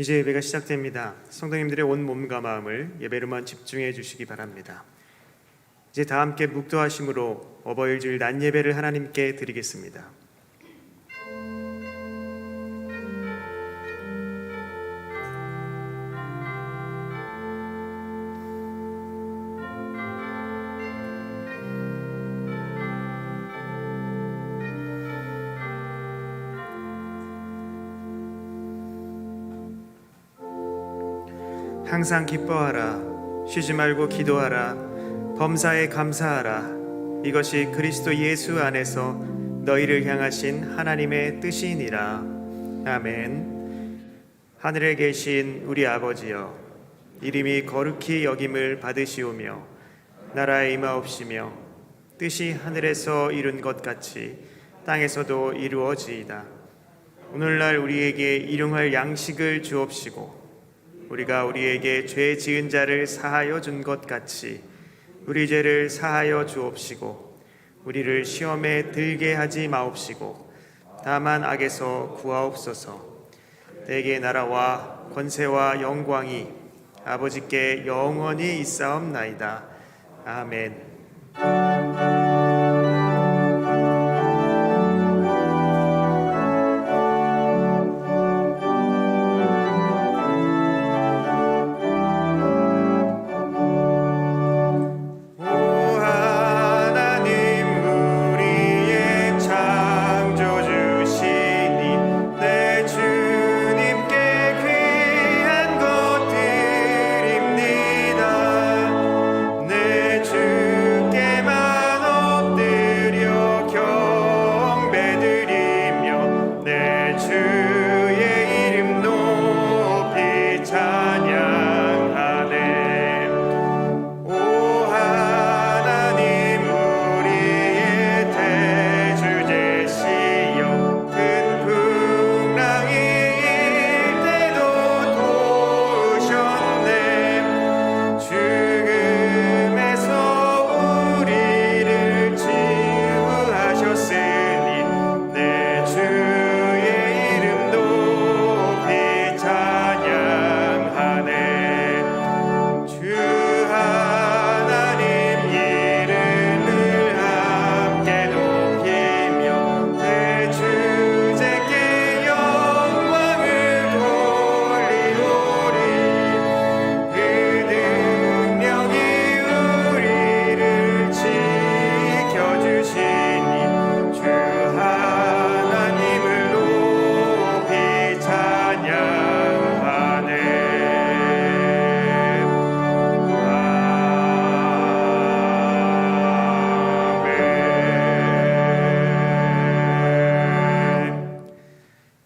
이제 예배가 시작됩니다. 성도님들의 온 몸과 마음을 예배로만 집중해 주시기 바랍니다. 이제 다 함께 묵도하심으로 어버이일 주일 낮 예배를 하나님께 드리겠습니다. 항상 기뻐하라. 쉬지 말고 기도하라. 범사에 감사하라. 이것이 그리스도 예수 안에서 너희를 향하신 하나님의 뜻이니라. 아멘. 하늘에 계신 우리 아버지여, 이름이 거룩히 여김을 받으시오며 나라에 임하옵시며 뜻이 하늘에서 이룬 것 같이 땅에서도 이루어지이다. 오늘날 우리에게 일용할 양식을 주옵시고 우리가 우리에게 죄 지은 자를 사하여 준 것 같이 우리 죄를 사하여 주옵시고 우리를 시험에 들게 하지 마옵시고 다만 악에서 구하옵소서. 내게 나라와 권세와 영광이 아버지께 영원히 있사옵나이다. 아멘.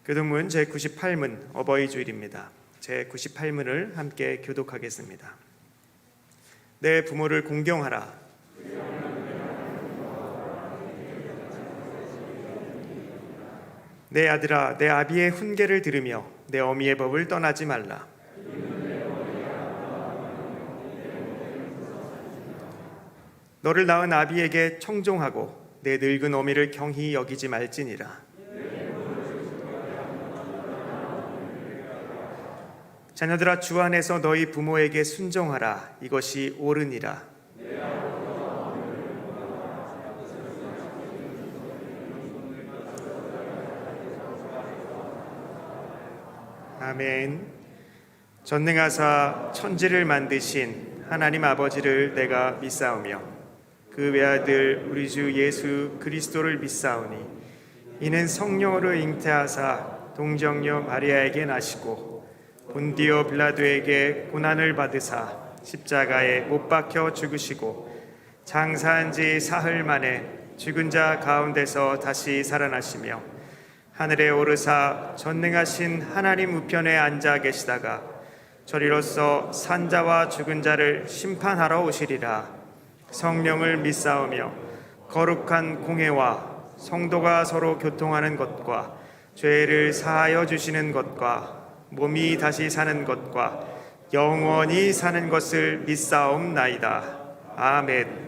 교독문 제98문 어버이 주일입니다. 제98문을 함께 교독하겠습니다. 내 부모를 공경하라. 내 아들아, 내 아비의 훈계를 들으며 내 어미의 법을 떠나지 말라. 너를 낳은 아비에게 청종하고 내 늙은 어미를 경히 여기지 말지니라. 자녀들아, 주 안에서 너희 부모에게 순종하라. 이것이 옳으니라. 아멘. 전능하사 천지를 만드신 하나님 아버지를 내가 믿사오며 그 외아들 우리 주 예수 그리스도를 믿사오니 이는 성령으로 잉태하사 동정녀 마리아에게 나시고 본디오 빌라도에게 고난을 받으사 십자가에 못 박혀 죽으시고 장사한 지 사흘 만에 죽은 자 가운데서 다시 살아나시며 하늘에 오르사 전능하신 하나님 우편에 앉아 계시다가 저리로서 산자와 죽은 자를 심판하러 오시리라. 성령을 믿사오며 거룩한 공회와 성도가 서로 교통하는 것과 죄를 사하여 주시는 것과 몸이 다시 사는 것과 영원히 사는 것을 믿사옵나이다. 아멘.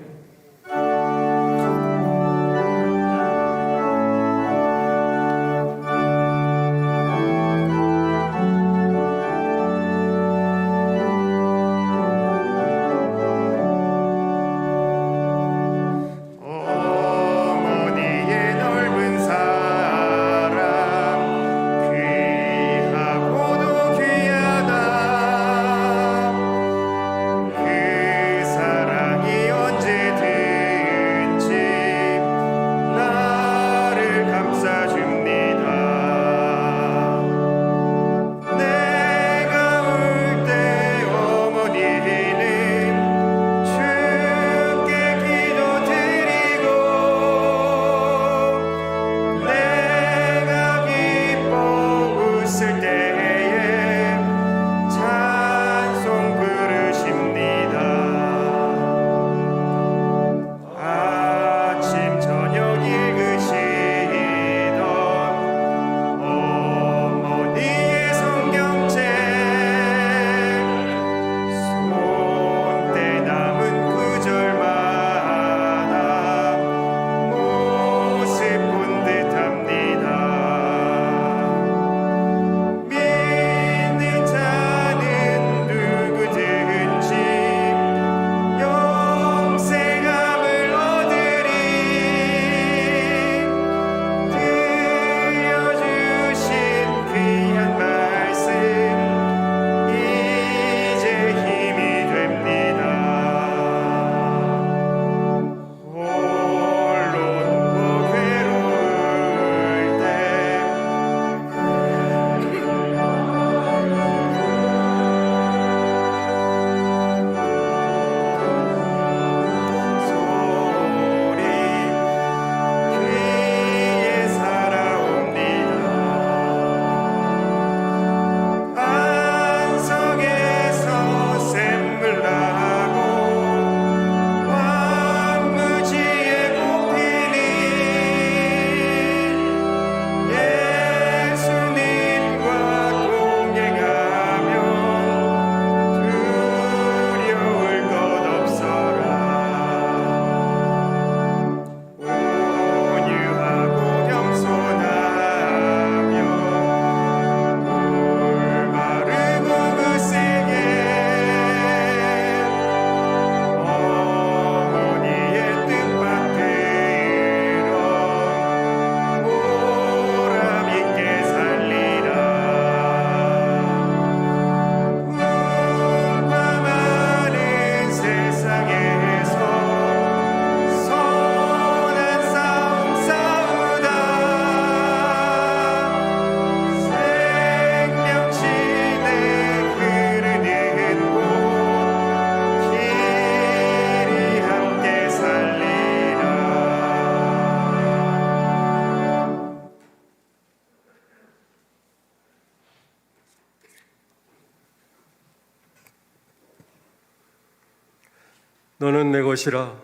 너는 내 것이라.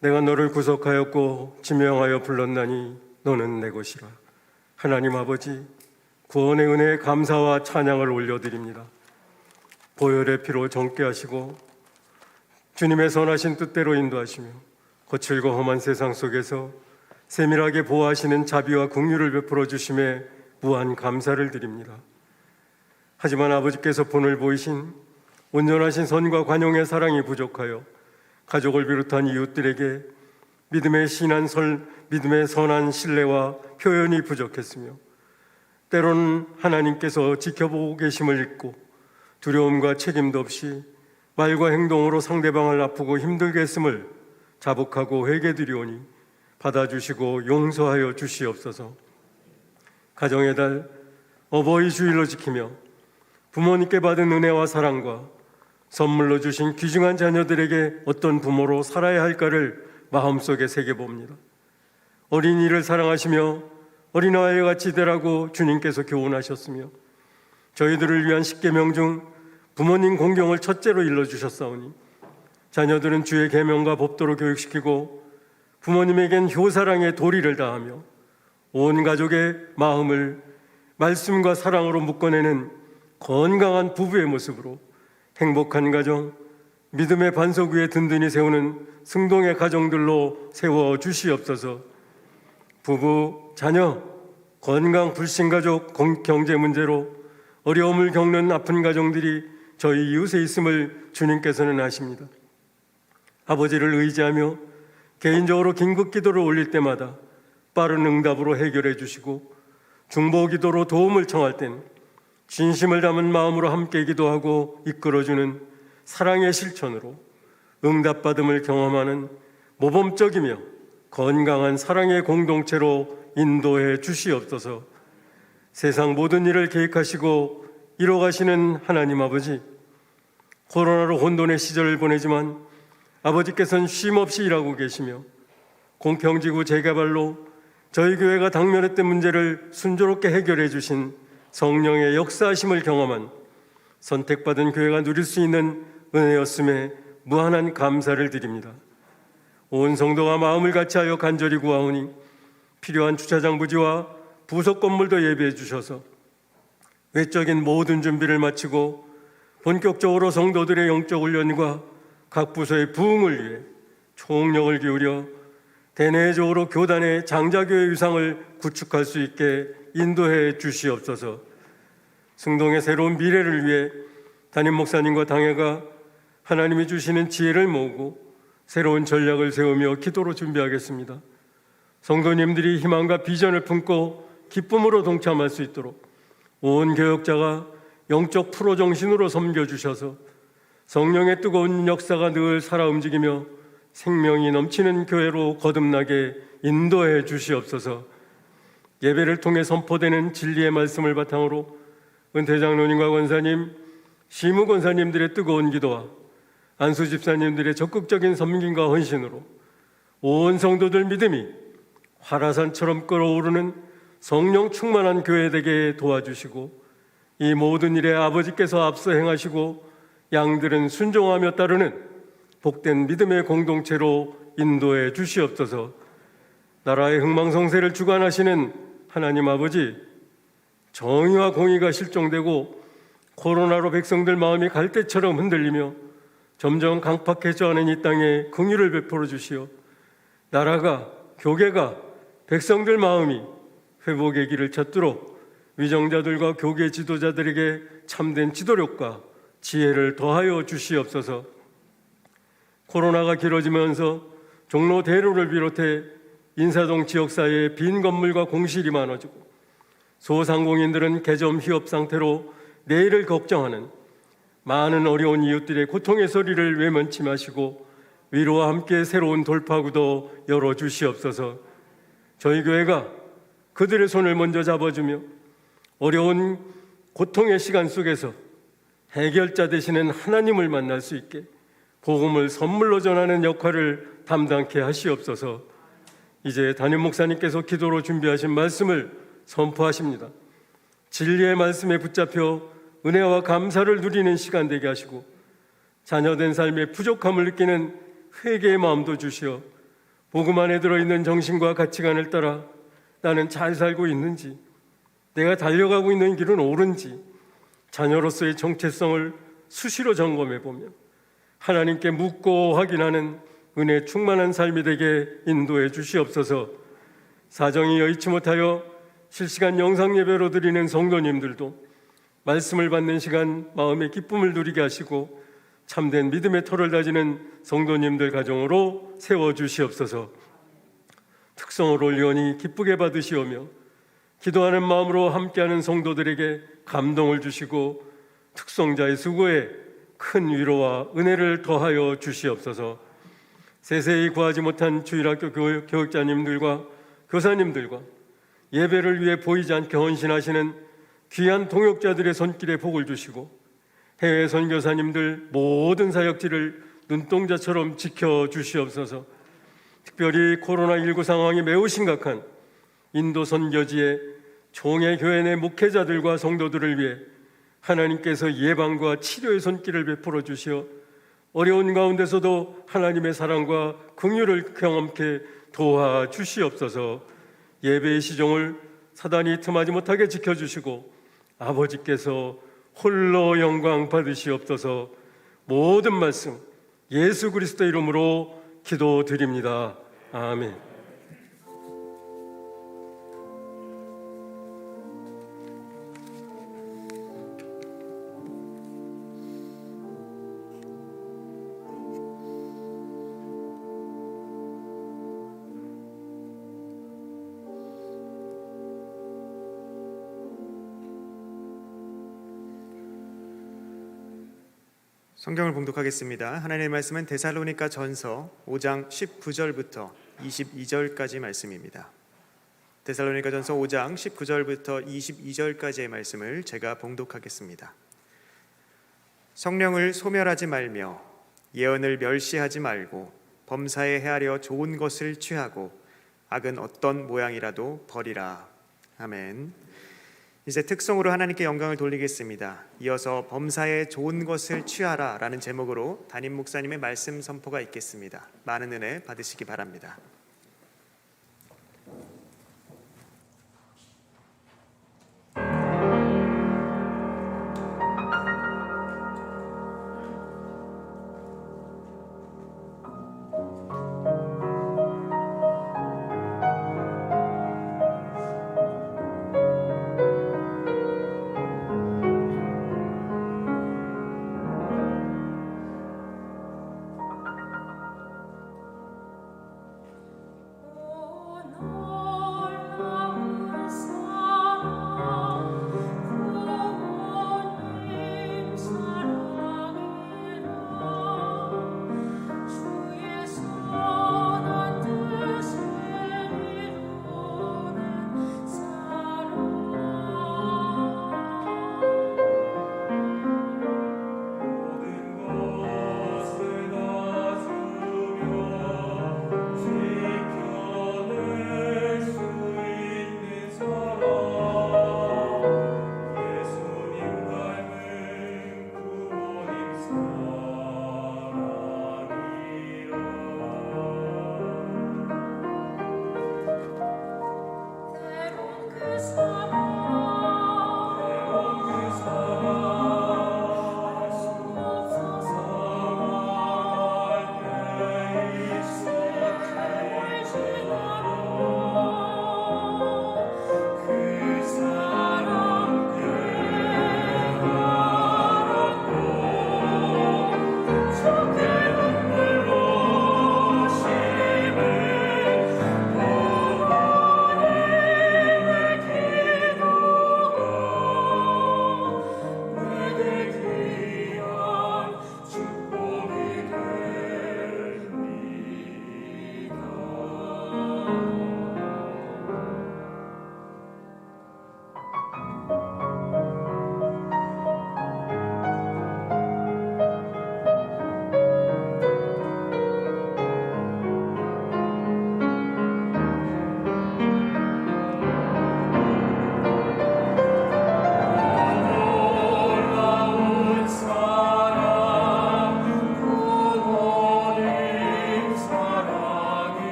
내가 너를 구속하였고 지명하여 불렀나니 너는 내 것이라. 하나님 아버지, 구원의 은혜에 감사와 찬양을 올려드립니다. 보혈의 피로 정케 하시고 주님의 선하신 뜻대로 인도하시며 거칠고 험한 세상 속에서 세밀하게 보호하시는 자비와 긍휼을 베풀어 주심에 무한 감사를 드립니다. 하지만 아버지께서 본을 보이신 온전하신 선과 관용의 사랑이 부족하여 가족을 비롯한 이웃들에게 믿음의 선한 신뢰와 표현이 부족했으며 때로는 하나님께서 지켜보고 계심을 잊고 두려움과 책임도 없이 말과 행동으로 상대방을 아프고 힘들게 했음을 자복하고 회개드리오니 받아주시고 용서하여 주시옵소서. 가정의 달 어버이 주일로 지키며 부모님께 받은 은혜와 사랑과 선물로 주신 귀중한 자녀들에게 어떤 부모로 살아야 할까를 마음속에 새겨봅니다. 어린이를 사랑하시며 어린아이와 같이 되라고 주님께서 교훈하셨으며 저희들을 위한 십계명 중 부모님 공경을 첫째로 일러주셨사오니 자녀들은 주의 계명과 법도로 교육시키고 부모님에겐 효사랑의 도리를 다하며 온 가족의 마음을 말씀과 사랑으로 묶어내는 건강한 부부의 모습으로 행복한 가정, 믿음의 반석 위에 든든히 세우는 승동의 가정들로 세워주시옵소서. 부부, 자녀, 건강 불신 가족, 경제 문제로 어려움을 겪는 아픈 가정들이 저희 이웃에 있음을 주님께서는 아십니다. 아버지를 의지하며 개인적으로 긴급 기도를 올릴 때마다 빠른 응답으로 해결해 주시고 중보 기도로 도움을 청할 땐 진심을 담은 마음으로 함께 기도하고 이끌어주는 사랑의 실천으로 응답받음을 경험하는 모범적이며 건강한 사랑의 공동체로 인도해 주시옵소서. 세상 모든 일을 계획하시고 이뤄가시는 하나님 아버지, 코로나로 혼돈의 시절을 보내지만 아버지께서는 쉼없이 일하고 계시며 공평지구 재개발로 저희 교회가 당면했던 문제를 순조롭게 해결해 주신 성령의 역사하심을 경험한 선택받은 교회가 누릴 수 있는 은혜였음에 무한한 감사를 드립니다. 온 성도가 마음을 같이하여 간절히 구하오니 필요한 주차장 부지와 부속 건물도 예비해 주셔서 외적인 모든 준비를 마치고 본격적으로 성도들의 영적 훈련과 각 부서의 부흥을 위해 총력을 기울여 대내적으로 교단의 장자교회 위상을 구축할 수 있게 인도해 주시옵소서. 승동의 새로운 미래를 위해 담임 목사님과 당회가 하나님이 주시는 지혜를 모으고 새로운 전략을 세우며 기도로 준비하겠습니다. 성도님들이 희망과 비전을 품고 기쁨으로 동참할 수 있도록 온 교역자가 영적 프로 정신으로 섬겨주셔서 성령의 뜨거운 역사가 늘 살아 움직이며 생명이 넘치는 교회로 거듭나게 인도해 주시옵소서. 예배를 통해 선포되는 진리의 말씀을 바탕으로 은퇴 장로님과 권사님, 시무 권사님들의 뜨거운 기도와 안수 집사님들의 적극적인 섬김과 헌신으로 온 성도들 믿음이 화라산처럼 끓어오르는 성령 충만한 교회 되게 도와주시고 이 모든 일에 아버지께서 앞서 행하시고 양들은 순종하며 따르는 복된 믿음의 공동체로 인도해 주시옵소서. 나라의 흥망성쇠를 주관하시는 하나님 아버지, 정의와 공의가 실종되고 코로나로 백성들 마음이 갈대처럼 흔들리며 점점 강팍해져가는 이 땅에 긍휼을 베풀어 주시어 나라가, 교계가, 백성들 마음이 회복의 길을 찾도록 위정자들과 교계 지도자들에게 참된 지도력과 지혜를 더하여 주시옵소서. 코로나가 길어지면서 종로 대로를 비롯해 인사동 지역사회에 빈 건물과 공실이 많아지고 소상공인들은 개점 휴업 상태로 내일을 걱정하는 많은 어려운 이웃들의 고통의 소리를 외면치 마시고 위로와 함께 새로운 돌파구도 열어주시옵소서. 저희 교회가 그들의 손을 먼저 잡아주며 어려운 고통의 시간 속에서 해결자 되시는 하나님을 만날 수 있게 복음을 선물로 전하는 역할을 담당케 하시옵소서. 이제 담임 목사님께서 기도로 준비하신 말씀을 선포하십니다. 진리의 말씀에 붙잡혀 은혜와 감사를 누리는 시간 되게 하시고 자녀된 삶의 부족함을 느끼는 회개의 마음도 주시어 복음 안에 들어있는 정신과 가치관을 따라 나는 잘 살고 있는지, 내가 달려가고 있는 길은 옳은지 자녀로서의 정체성을 수시로 점검해보며 하나님께 묻고 확인하는 은혜 충만한 삶이 되게 인도해 주시옵소서. 사정이 여의치 못하여 실시간 영상 예배로 드리는 성도님들도 말씀을 받는 시간 마음의 기쁨을 누리게 하시고 참된 믿음의 터를 다지는 성도님들 가정으로 세워주시옵소서. 특성을 올리오니 기쁘게 받으시오며 기도하는 마음으로 함께하는 성도들에게 감동을 주시고 특성자의 수고에 큰 위로와 은혜를 더하여 주시옵소서. 세세히 구하지 못한 주일학교 교육자님들과 교사님들과 예배를 위해 보이지 않게 헌신하시는 귀한 동역자들의 손길에 복을 주시고 해외 선교사님들 모든 사역지를 눈동자처럼 지켜주시옵소서. 특별히 코로나19 상황이 매우 심각한 인도 선교지의 종의 교회 내 목회자들과 성도들을 위해 하나님께서 예방과 치료의 손길을 베풀어 주시어 어려운 가운데서도 하나님의 사랑과 긍휼을 경험케 도와주시옵소서. 예배의 시종을 사단이 틈하지 못하게 지켜주시고 아버지께서 홀로 영광 받으시옵소서. 모든 말씀 예수 그리스도 이름으로 기도드립니다. 아멘. 성경을 봉독하겠습니다. 하나님의 말씀은 데살로니가 전서 5장 19절부터 22절까지 말씀입니다. 데살로니가 전서 5장 19절부터 22절까지의 말씀을 제가 봉독하겠습니다. 성령을 소멸하지 말며 예언을 멸시하지 말고 범사에 헤아려 좋은 것을 취하고 악은 어떤 모양이라도 버리라. 아멘. 이제 특성으로 하나님께 영광을 돌리겠습니다. 이어서 범사에 좋은 것을 취하라 라는 제목으로 담임 목사님의 말씀 선포가 있겠습니다. 많은 은혜 받으시기 바랍니다.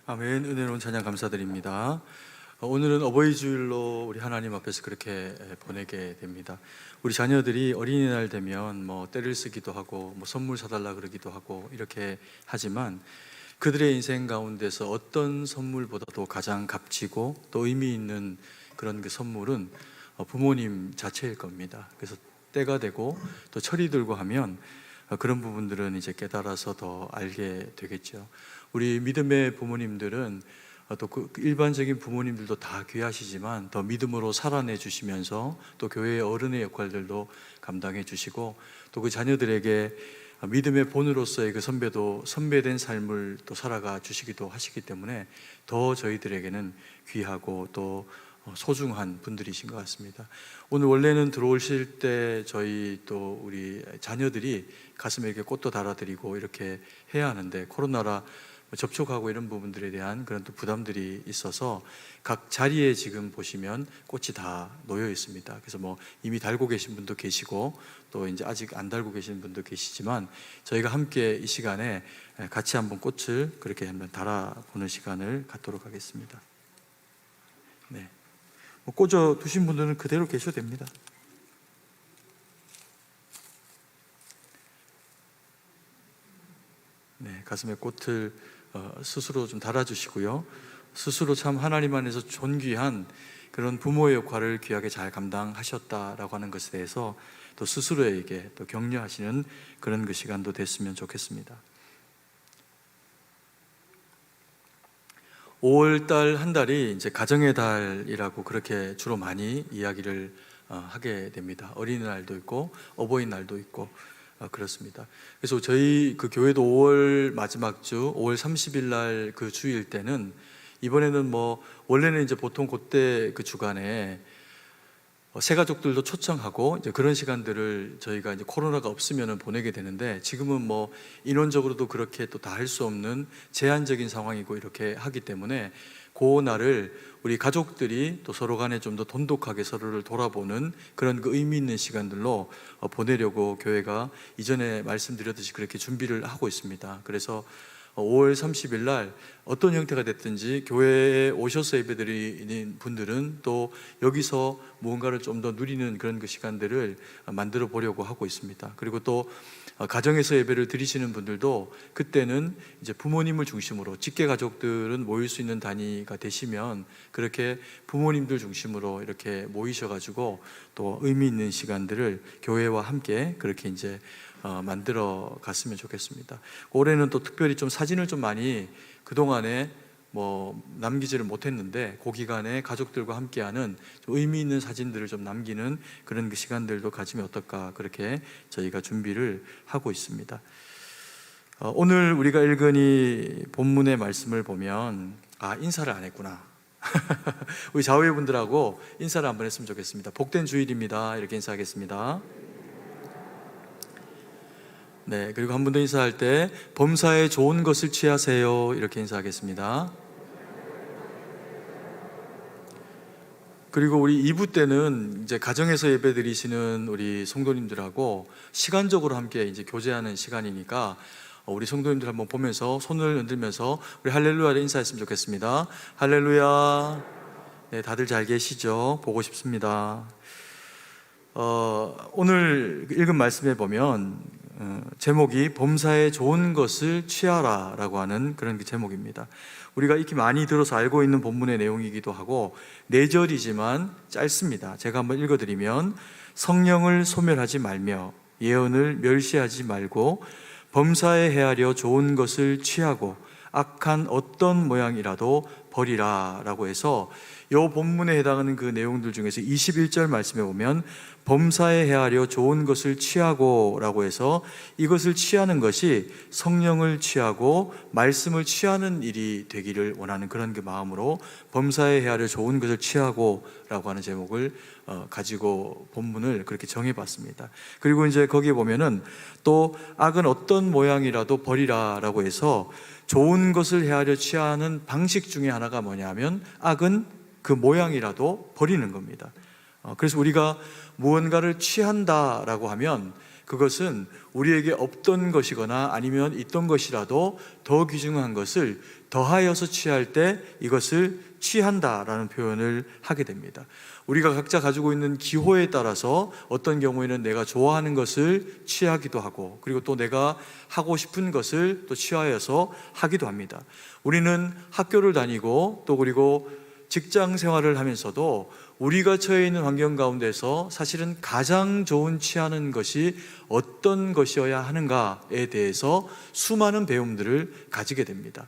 아멘. 은혜로운 찬양 감사드립니다. 오늘은 어버이 주일로 우리 하나님 앞에서 그렇게 보내게 됩니다. 우리 자녀들이 어린이날 되면 뭐 떼를 쓰기도 하고 뭐 선물 사달라 그러기도 하고 이렇게 하지만 그들의 인생 가운데서 어떤 선물보다도 가장 값지고 또 의미 있는 그런 그 선물은 부모님 자체일 겁니다. 그래서 때가 되고 또 철이 들고 하면 그런 부분들은 이제 깨달아서 더 알게 되겠죠. 우리 믿음의 부모님들은 또 그 일반적인 부모님들도 다 귀하시지만 더 믿음으로 살아내 주시면서 또 교회의 어른의 역할들도 감당해 주시고 또 그 자녀들에게 믿음의 본으로서의 그 선배된 삶을 또 살아가 주시기도 하시기 때문에 더 저희들에게는 귀하고 또 소중한 분들이신 것 같습니다. 오늘 원래는 들어오실 때 저희 또 우리 자녀들이 가슴에 이렇게 꽃도 달아드리고 이렇게 해야 하는데 코로나라 접촉하고 이런 부분들에 대한 그런 또 부담들이 있어서 각 자리에 지금 보시면 꽃이 다 놓여 있습니다. 그래서 뭐 이미 달고 계신 분도 계시고 또 이제 아직 안 달고 계시는 분도 계시지만 저희가 함께 이 시간에 같이 한번 꽃을 그렇게 한번 달아보는 시간을 갖도록 하겠습니다. 네. 뭐 꽂아 두신 분들은 그대로 계셔도 됩니다. 네, 가슴에 꽃을 스스로 좀 달아주시고요. 스스로 참 하나님 안에서 존귀한 그런 부모의 역할을 귀하게 잘 감당하셨다라고 하는 것에 대해서 또 스스로에게 또 격려하시는 그런 그 시간도 됐으면 좋겠습니다. 5월달 한 달이 이제 가정의 달이라고 그렇게 주로 많이 이야기를 하게 됩니다. 어린이날도 있고 어버이날도 있고 그렇습니다. 그래서 저희 그 교회도 5월 마지막 주 5월 30일 날 그 주일 때는 이번에는 뭐 원래는 이제 보통 그때 그 주간에 새 가족들도 초청하고 이제 그런 시간들을 저희가 이제 코로나가 없으면은 보내게 되는데 지금은 뭐 인원적으로도 그렇게 또 다 할 수 없는 제한적인 상황이고 이렇게 하기 때문에 그 날을 우리 가족들이 또 서로 간에 좀 더 돈독하게 서로를 돌아보는 그런 그 의미 있는 시간들로 보내려고 교회가 이전에 말씀드렸듯이 그렇게 준비를 하고 있습니다. 그래서 5월 30일 날 어떤 형태가 됐든지 교회에 오셔서 예배드리는 분들은 또 여기서 무언가를 좀 더 누리는 그런 그 시간들을 만들어 보려고 하고 있습니다. 그리고 또 가정에서 예배를 드리시는 분들도 그때는 이제 부모님을 중심으로 직계 가족들은 모일 수 있는 단위가 되시면 그렇게 부모님들 중심으로 이렇게 모이셔가지고 또 의미 있는 시간들을 교회와 함께 그렇게 이제 만들어 갔으면 좋겠습니다. 올해는 또 특별히 좀 사진을 좀 많이 그동안에 뭐 남기지를 못했는데 그 기간에 가족들과 함께하는 좀 의미 있는 사진들을 좀 남기는 그런 그 시간들도 가지면 어떨까 그렇게 저희가 준비를 하고 있습니다. 오늘 우리가 읽은 이 본문의 말씀을 보면 인사를 안 했구나. 우리 좌우의 분들하고 인사를 한번 했으면 좋겠습니다. 복된 주일입니다. 이렇게 인사하겠습니다. 네, 그리고 한 분 더 인사할 때 범사에 좋은 것을 취하세요. 이렇게 인사하겠습니다. 그리고 우리 2부 때는 이제 가정에서 예배 드리시는 우리 성도님들하고 시간적으로 함께 이제 교제하는 시간이니까 우리 성도님들 한번 보면서 손을 흔들면서 우리 할렐루야를 인사했으면 좋겠습니다. 할렐루야. 네, 다들 잘 계시죠? 보고 싶습니다. 오늘 읽은 말씀에 보면 제목이 범사에 좋은 것을 취하라 라고 하는 그런 제목입니다. 우리가 이렇게 많이 들어서 알고 있는 본문의 내용이기도 하고 4절이지만 짧습니다. 제가 한번 읽어드리면 성령을 소멸하지 말며 예언을 멸시하지 말고 범사에 헤아려 좋은 것을 취하고 악한 어떤 모양이라도 버리라 라고 해서 이 본문에 해당하는 그 내용들 중에서 21절 말씀에 보면 범사에 헤아려 좋은 것을 취하고 라고 해서 이것을 취하는 것이 성령을 취하고 말씀을 취하는 일이 되기를 원하는 그런 그 마음으로 범사에 헤아려 좋은 것을 취하고 라고 하는 제목을 가지고 본문을 그렇게 정해봤습니다. 그리고 이제 거기에 보면은 또 악은 어떤 모양이라도 버리라 라고 해서 좋은 것을 헤아려 취하는 방식 중에 하나가 뭐냐면 악은 그 모양이라도 버리는 겁니다. 그래서 우리가 무언가를 취한다라고 하면 그것은 우리에게 없던 것이거나 아니면 있던 것이라도 더 귀중한 것을 더하여서 취할 때 이것을 취한다라는 표현을 하게 됩니다. 우리가 각자 가지고 있는 기호에 따라서 어떤 경우에는 내가 좋아하는 것을 취하기도 하고, 그리고 또 내가 하고 싶은 것을 또 취하여서 하기도 합니다. 우리는 학교를 다니고 또 그리고 직장 생활을 하면서도 우리가 처해 있는 환경 가운데서 사실은 가장 좋은 취하는 것이 어떤 것이어야 하는가에 대해서 수많은 배움들을 가지게 됩니다.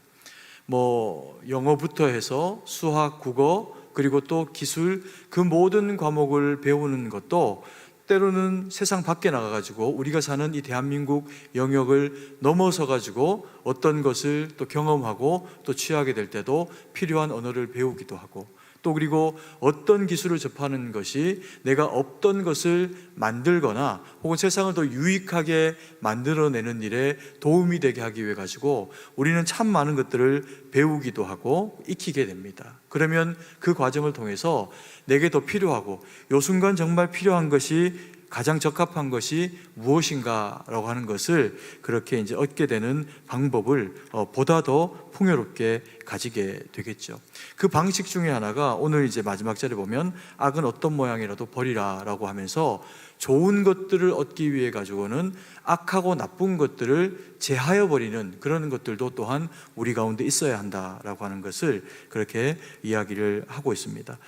영어부터 해서 수학, 국어, 그리고 또 기술, 그 모든 과목을 배우는 것도 때로는 세상 밖에 나가가지고 우리가 사는 이 대한민국 영역을 넘어서 가지고 어떤 것을 또 경험하고 또 취하게 될 때도 필요한 언어를 배우기도 하고, 또 그리고 어떤 기술을 접하는 것이 내가 없던 것을 만들거나 혹은 세상을 더 유익하게 만들어내는 일에 도움이 되게 하기 위해 가지고 우리는 참 많은 것들을 배우기도 하고 익히게 됩니다. 그러면 그 과정을 통해서 내게 더 필요하고 요 순간 정말 필요한 것이, 가장 적합한 것이 무엇인가라고 하는 것을 그렇게 이제 얻게 되는 방법을 보다 더 풍요롭게 가지게 되겠죠. 그 방식 중에 하나가 오늘 이제 마지막 절에 보면 악은 어떤 모양이라도 버리라라고 하면서 좋은 것들을 얻기 위해 가지고는 악하고 나쁜 것들을 제하여 버리는 그런 것들도 또한 우리 가운데 있어야 한다라고 하는 것을 그렇게 이야기를 하고 있습니다.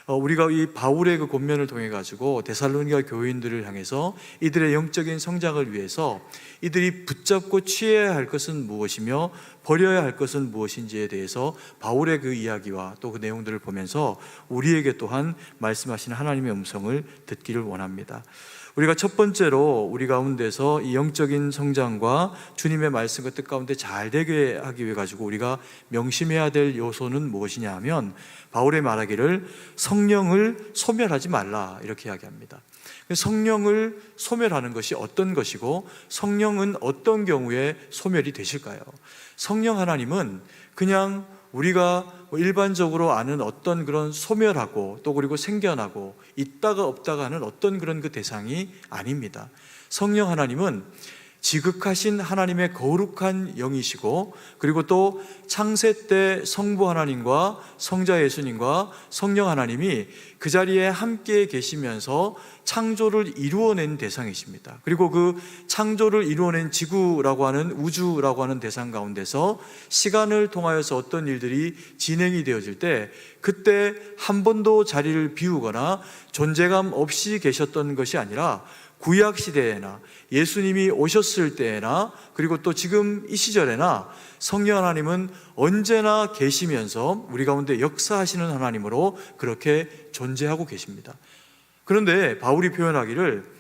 우리가 이 바울의 그 권면을 통해 가지고 데살로니가 교인들을 향해서 이들의 영적인 성장을 위해서 이들이 붙잡고 취해야 할 것은 무엇이며 버려야 할 것은 무엇인지에 대해서 바울의 그 이야기와 또 그 내용들을 보면서 우리에게 또한 말씀하시는 하나님의 음성을 듣기를 원합니다. 우리가 첫 번째로 우리 가운데서 이 영적인 성장과 주님의 말씀과 뜻 가운데 잘 되게 하기 위해 가지고 우리가 명심해야 될 요소는 무엇이냐 하면, 바울의 말하기를 성령을 소멸하지 말라 이렇게 이야기합니다. 성령을 소멸하는 것이 어떤 것이고 성령은 어떤 경우에 소멸이 되실까요? 성령 하나님은 그냥 우리가 일반적으로 아는 어떤 그런 소멸하고 또 그리고 생겨나고 있다가 없다가 하는 어떤 그런 그 대상이 아닙니다. 성령 하나님은 지극하신 하나님의 거룩한 영이시고, 그리고 또 창세 때 성부 하나님과 성자 예수님과 성령 하나님이 그 자리에 함께 계시면서 창조를 이루어낸 대상이십니다. 그리고 그 창조를 이루어낸 지구라고 하는, 우주라고 하는 대상 가운데서 시간을 통하여서 어떤 일들이 진행이 되어질 때 그때 한 번도 자리를 비우거나 존재감 없이 계셨던 것이 아니라 구약 시대에나 예수님이 오셨을 때에나 그리고 또 지금 이 시절에나 성령 하나님은 언제나 계시면서 우리 가운데 역사하시는 하나님으로 그렇게 존재하고 계십니다. 그런데 바울이 표현하기를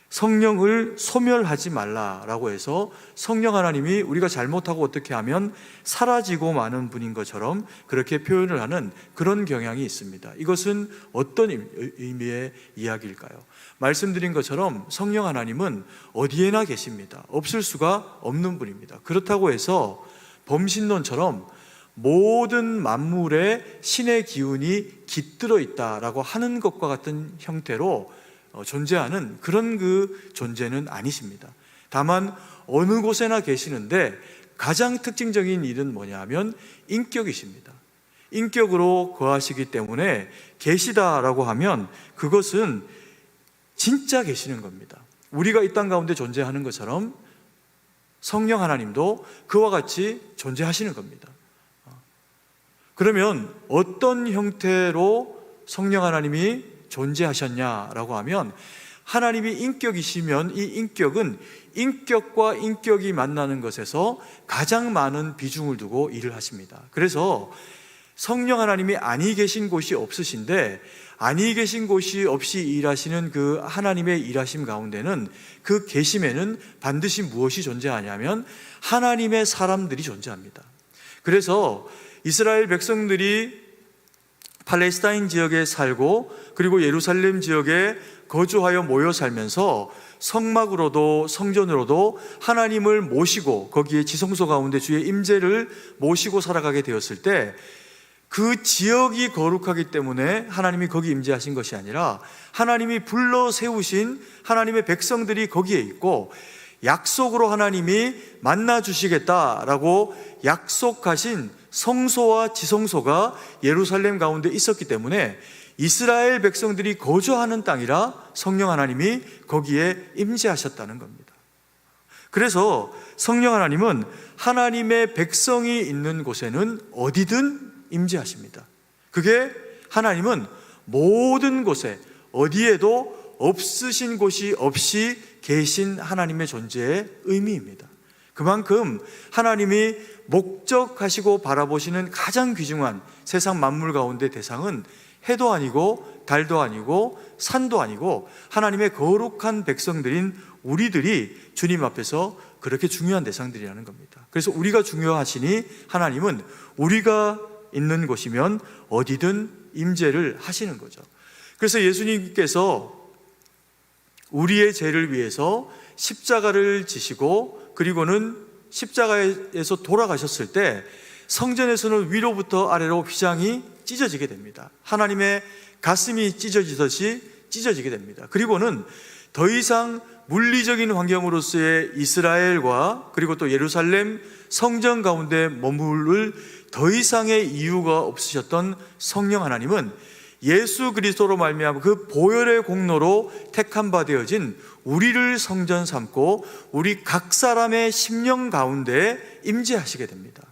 성령을 소멸하지 말라라고 해서 성령 하나님이 우리가 잘못하고 어떻게 하면 사라지고 마는 분인 것처럼 그렇게 표현을 하는 그런 경향이 있습니다. 이것은 어떤 의미의 이야기일까요? 말씀드린 것처럼 성령 하나님은 어디에나 계십니다. 없을 수가 없는 분입니다. 그렇다고 해서 범신론처럼 모든 만물에 신의 기운이 깃들어 있다라고 하는 것과 같은 형태로 존재하는 그런 그 존재는 아니십니다. 다만 어느 곳에나 계시는데 가장 특징적인 일은 뭐냐 하면 인격이십니다. 인격으로 거하시기 때문에 계시다라고 하면 그것은 진짜 계시는 겁니다. 우리가 이 땅 가운데 존재하는 것처럼 성령 하나님도 그와 같이 존재하시는 겁니다. 그러면 어떤 형태로 성령 하나님이 존재하셨냐라고 하면, 하나님이 인격이시면 이 인격은 인격과 인격이 만나는 것에서 가장 많은 비중을 두고 일을 하십니다. 그래서 성령 하나님이 아니 계신 곳이 없으신데, 아니 계신 곳이 없이 일하시는 그 하나님의 일하심 가운데는, 그 계심에는 반드시 무엇이 존재하냐면 하나님의 사람들이 존재합니다. 그래서 이스라엘 백성들이 팔레스타인 지역에 살고 그리고 예루살렘 지역에 거주하여 모여 살면서 성막으로도 성전으로도 하나님을 모시고 거기에 지성소 가운데 주의 임재를 모시고 살아가게 되었을 때, 그 지역이 거룩하기 때문에 하나님이 거기 임재하신 것이 아니라 하나님이 불러 세우신 하나님의 백성들이 거기에 있고 약속으로 하나님이 만나 주시겠다라고 약속하신 성소와 지성소가 예루살렘 가운데 있었기 때문에 이스라엘 백성들이 거주하는 땅이라 성령 하나님이 거기에 임재하셨다는 겁니다. 그래서 성령 하나님은 하나님의 백성이 있는 곳에는 어디든 임재하십니다. 그게 하나님은 모든 곳에 어디에도 없으신 곳이 없이 계신 하나님의 존재의 의미입니다. 그만큼 하나님이 목적하시고 바라보시는 가장 귀중한 세상 만물 가운데 대상은 해도 아니고 달도 아니고 산도 아니고 하나님의 거룩한 백성들인 우리들이 주님 앞에서 그렇게 중요한 대상들이라는 겁니다. 그래서 우리가 중요하시니 하나님은 우리가 있는 곳이면 어디든 임재를 하시는 거죠. 그래서 예수님께서 우리의 죄를 위해서 십자가를 지시고 그리고는 십자가에서 돌아가셨을 때 성전에서는 위로부터 아래로 휘장이 찢어지게 됩니다. 하나님의 가슴이 찢어지듯이 찢어지게 됩니다. 그리고는 더 이상 물리적인 환경으로서의 이스라엘과 그리고 또 예루살렘 성전 가운데 머무를 더 이상의 이유가 없으셨던 성령 하나님은 예수 그리스도로 말미암아 그 보혈의 공로로 택한 바 되어진 우리를 성전 삼고 우리 각 사람의 심령 가운데 임재하시게 됩니다.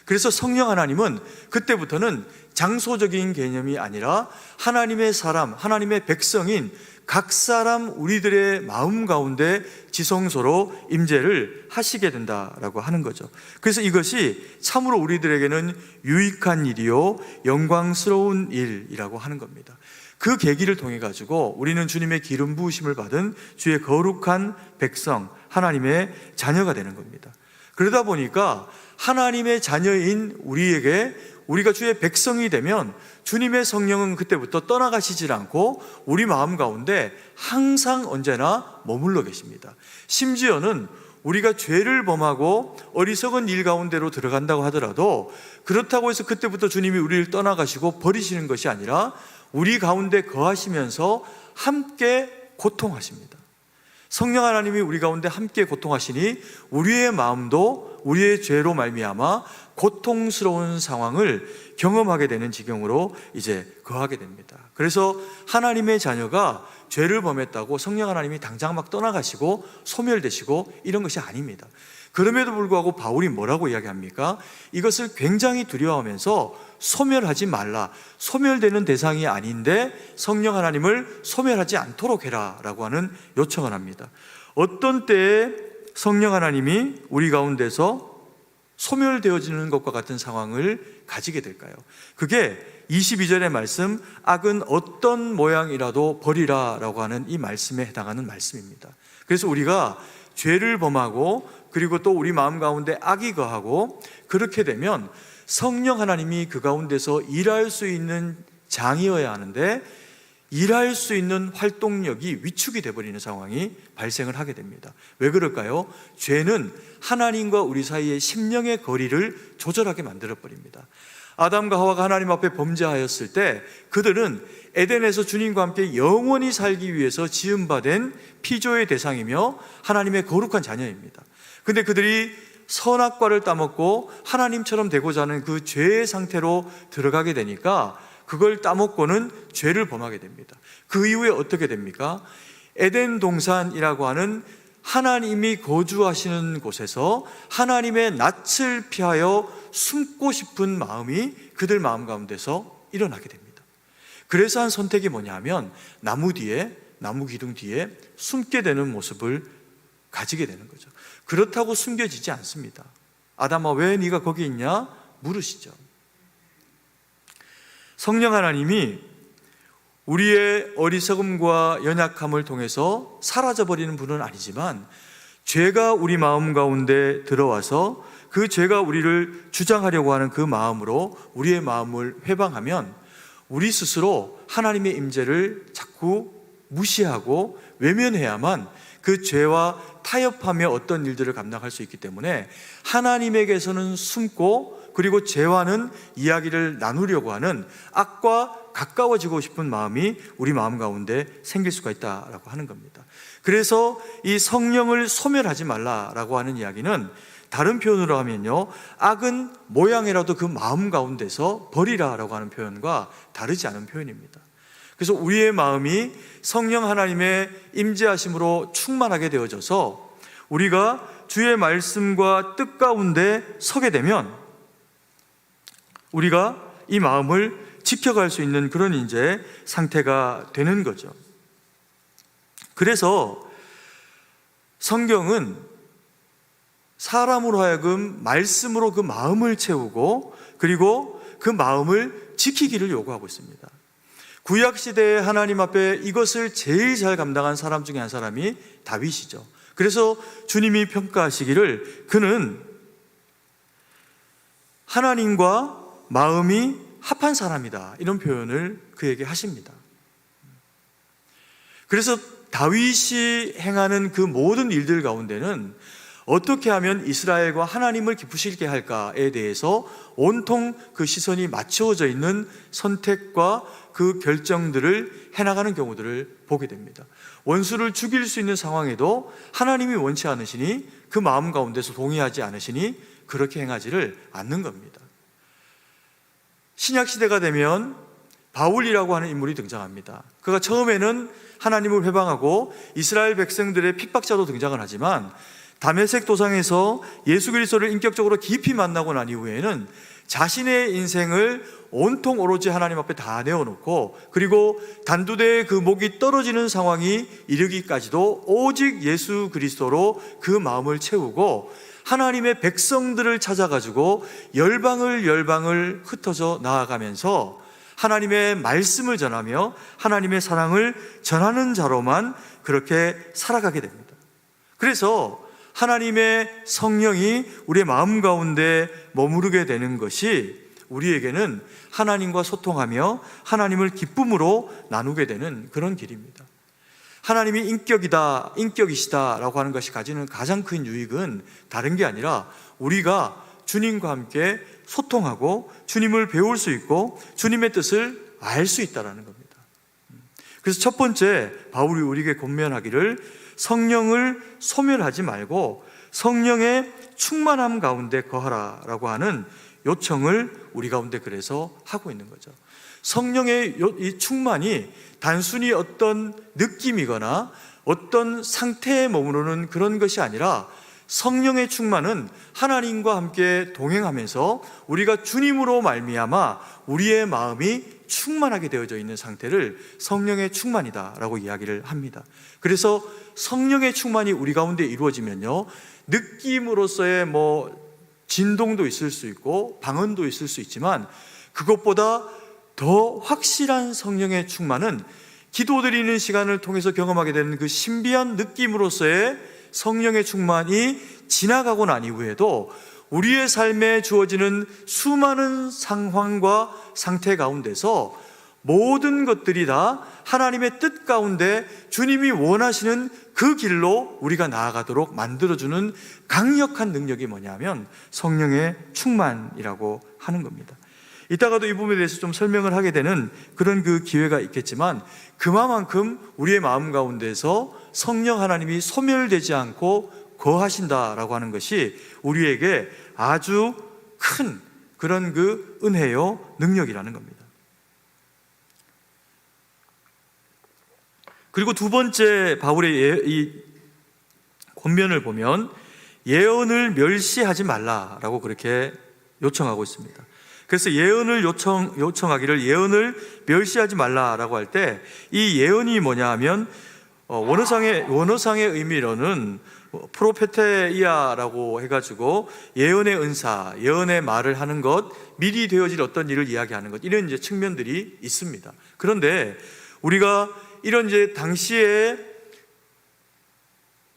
그래서 성령 하나님은 그때부터는 장소적인 개념이 아니라 하나님의 사람, 하나님의 백성인 각 사람 우리들의 마음 가운데 지성소로 임재를 하시게 된다라고 하는 거죠. 그래서 이것이 참으로 우리들에게는 유익한 일이요 영광스러운 일이라고 하는 겁니다. 그 계기를 통해 가지고 우리는 주님의 기름 부으심을 받은 주의 거룩한 백성, 하나님의 자녀가 되는 겁니다. 그러다 보니까 하나님의 자녀인 우리에게 우리가 주의 백성이 되면 주님의 성령은 그때부터 떠나가시질 않고 우리 마음 가운데 항상 언제나 머물러 계십니다. 심지어는 우리가 죄를 범하고 어리석은 일 가운데로 들어간다고 하더라도 그렇다고 해서 그때부터 주님이 우리를 떠나가시고 버리시는 것이 아니라 우리 가운데 거하시면서 함께 고통하십니다. 성령 하나님이 우리 가운데 함께 고통하시니 우리의 마음도 우리의 죄로 말미암아 고통스러운 상황을 경험하게 되는 지경으로 이제 거하게 됩니다. 그래서 하나님의 자녀가 죄를 범했다고 성령 하나님이 당장 막 떠나가시고 소멸되시고 이런 것이 아닙니다. 그럼에도 불구하고 바울이 뭐라고 이야기합니까? 이것을 굉장히 두려워하면서 소멸하지 말라. 소멸되는 대상이 아닌데 성령 하나님을 소멸하지 않도록 해라 라고 하는 요청을 합니다. 어떤 때에 성령 하나님이 우리 가운데서 소멸되어지는 것과 같은 상황을 가지게 될까요? 그게 22절의 말씀, 악은 어떤 모양이라도 버리라 라고 하는 이 말씀에 해당하는 말씀입니다. 그래서 우리가 죄를 범하고 그리고 또 우리 마음 가운데 악이 거하고 그렇게 되면 성령 하나님이 그 가운데서 일할 수 있는 장이어야 하는데 일할 수 있는 활동력이 위축이 되어버리는 상황이 발생을 하게 됩니다. 왜 그럴까요? 죄는 하나님과 우리 사이의 심령의 거리를 조절하게 만들어버립니다. 아담과 하와가 하나님 앞에 범죄하였을 때 그들은 에덴에서 주님과 함께 영원히 살기 위해서 지음받은 피조의 대상이며 하나님의 거룩한 자녀입니다. 근데 그들이 선악과를 따먹고 하나님처럼 되고자 하는 그 죄의 상태로 들어가게 되니까 그걸 따먹고는 죄를 범하게 됩니다. 그 이후에 어떻게 됩니까? 에덴 동산이라고 하는 하나님이 거주하시는 곳에서 하나님의 낯을 피하여 숨고 싶은 마음이 그들 마음 가운데서 일어나게 됩니다. 그래서 한 선택이 뭐냐면 나무 뒤에, 나무 기둥 뒤에 숨게 되는 모습을 가지게 되는 거죠. 그렇다고 숨겨지지 않습니다. 아담아, 왜 네가 거기 있냐? 물으시죠. 성령 하나님이 우리의 어리석음과 연약함을 통해서 사라져버리는 분은 아니지만 죄가 우리 마음 가운데 들어와서 그 죄가 우리를 주장하려고 하는 그 마음으로 우리의 마음을 회방하면 우리 스스로 하나님의 임재를 자꾸 무시하고 외면해야만 그 죄와 타협하며 어떤 일들을 감당할 수 있기 때문에 하나님에게서는 숨고, 그리고 죄와는 이야기를 나누려고 하는 악과 가까워지고 싶은 마음이 우리 마음 가운데 생길 수가 있다라고 하는 겁니다. 그래서 이 성령을 소멸하지 말라라고 하는 이야기는 다른 표현으로 하면요, 악은 모양이라도 그 마음 가운데서 버리라라고 하는 표현과 다르지 않은 표현입니다. 그래서 우리의 마음이 성령 하나님의 임재하심으로 충만하게 되어져서 우리가 주의 말씀과 뜻 가운데 서게 되면 우리가 이 마음을 지켜갈 수 있는 그런 이제 상태가 되는 거죠. 그래서 성경은 사람으로 하여금 말씀으로 그 마음을 채우고, 그리고 그 마음을 지키기를 요구하고 있습니다. 구약시대에 하나님 앞에 이것을 제일 잘 감당한 사람 중에 한 사람이 다윗이죠. 그래서 주님이 평가하시기를 그는 하나님과 마음이 합한 사람이다, 이런 표현을 그에게 하십니다. 그래서 다윗이 행하는 그 모든 일들 가운데는 어떻게 하면 이스라엘과 하나님을 기쁘시게 할까에 대해서 온통 그 시선이 맞추어져 있는 선택과 그 결정들을 해나가는 경우들을 보게 됩니다. 원수를 죽일 수 있는 상황에도 하나님이 원치 않으시니, 그 마음 가운데서 동의하지 않으시니 그렇게 행하지를 않는 겁니다. 신약시대가 되면 바울이라고 하는 인물이 등장합니다. 그가 처음에는 하나님을 회방하고 이스라엘 백성들의 핍박자로 등장을 하지만 다메섹 도상에서 예수 그리스도를 인격적으로 깊이 만나고 난 이후에는 자신의 인생을 온통 오로지 하나님 앞에 다 내어놓고, 그리고 단두대의 그 목이 떨어지는 상황이 이르기까지도 오직 예수 그리스도로 그 마음을 채우고 하나님의 백성들을 찾아가지고 열방을 흩어져 나아가면서 하나님의 말씀을 전하며 하나님의 사랑을 전하는 자로만 그렇게 살아가게 됩니다. 그래서 하나님의 성령이 우리의 마음 가운데 머무르게 되는 것이 우리에게는 하나님과 소통하며 하나님을 기쁨으로 나누게 되는 그런 길입니다. 하나님이 인격이시다라고 하는 것이 가지는 가장 큰 유익은 다른 게 아니라 우리가 주님과 함께 소통하고 주님을 배울 수 있고 주님의 뜻을 알 수 있다는 겁니다. 그래서 첫 번째, 바울이 우리에게 권면하기를 성령을 소멸하지 말고 성령의 충만함 가운데 거하라라고 하는 요청을 우리 가운데 그래서 하고 있는 거죠. 성령의 이 충만이 단순히 어떤 느낌이거나 어떤 상태에 머무르는 그런 것이 아니라, 성령의 충만은 하나님과 함께 동행하면서 우리가 주님으로 말미암아 우리의 마음이 충만하게 되어져 있는 상태를 성령의 충만이다라고 이야기를 합니다. 그래서 성령의 충만이 우리 가운데 이루어지면요, 느낌으로서의 진동도 있을 수 있고 방언도 있을 수 있지만, 그것보다 더 확실한 성령의 충만은 기도드리는 시간을 통해서 경험하게 되는 그 신비한 느낌으로서의 성령의 충만이 지나가고 난 이후에도 우리의 삶에 주어지는 수많은 상황과 상태 가운데서 모든 것들이 다 하나님의 뜻 가운데 주님이 원하시는 그 길로 우리가 나아가도록 만들어주는 강력한 능력이 뭐냐면 성령의 충만이라고 하는 겁니다. 이따가도 이 부분에 대해서 좀 설명을 하게 되는 그런 그 기회가 있겠지만, 그만큼 우리의 마음 가운데서 성령 하나님이 소멸되지 않고 거하신다라고 하는 것이 우리에게 아주 큰 그런 그 은혜요 능력이라는 겁니다. 그리고 두 번째 바울의 이 권면을 보면 예언을 멸시하지 말라라고 그렇게 요청하고 있습니다. 그래서 예언을 요청하기를 예언을 멸시하지 말라라고 할 때 이 예언이 뭐냐 하면 원어상의 의미로는 프로페테이아라고 해가지고 예언의 은사, 예언의 말을 하는 것, 미리 되어질 어떤 일을 이야기하는 것, 이런 이제 측면들이 있습니다. 그런데 우리가 이런 이제 당시에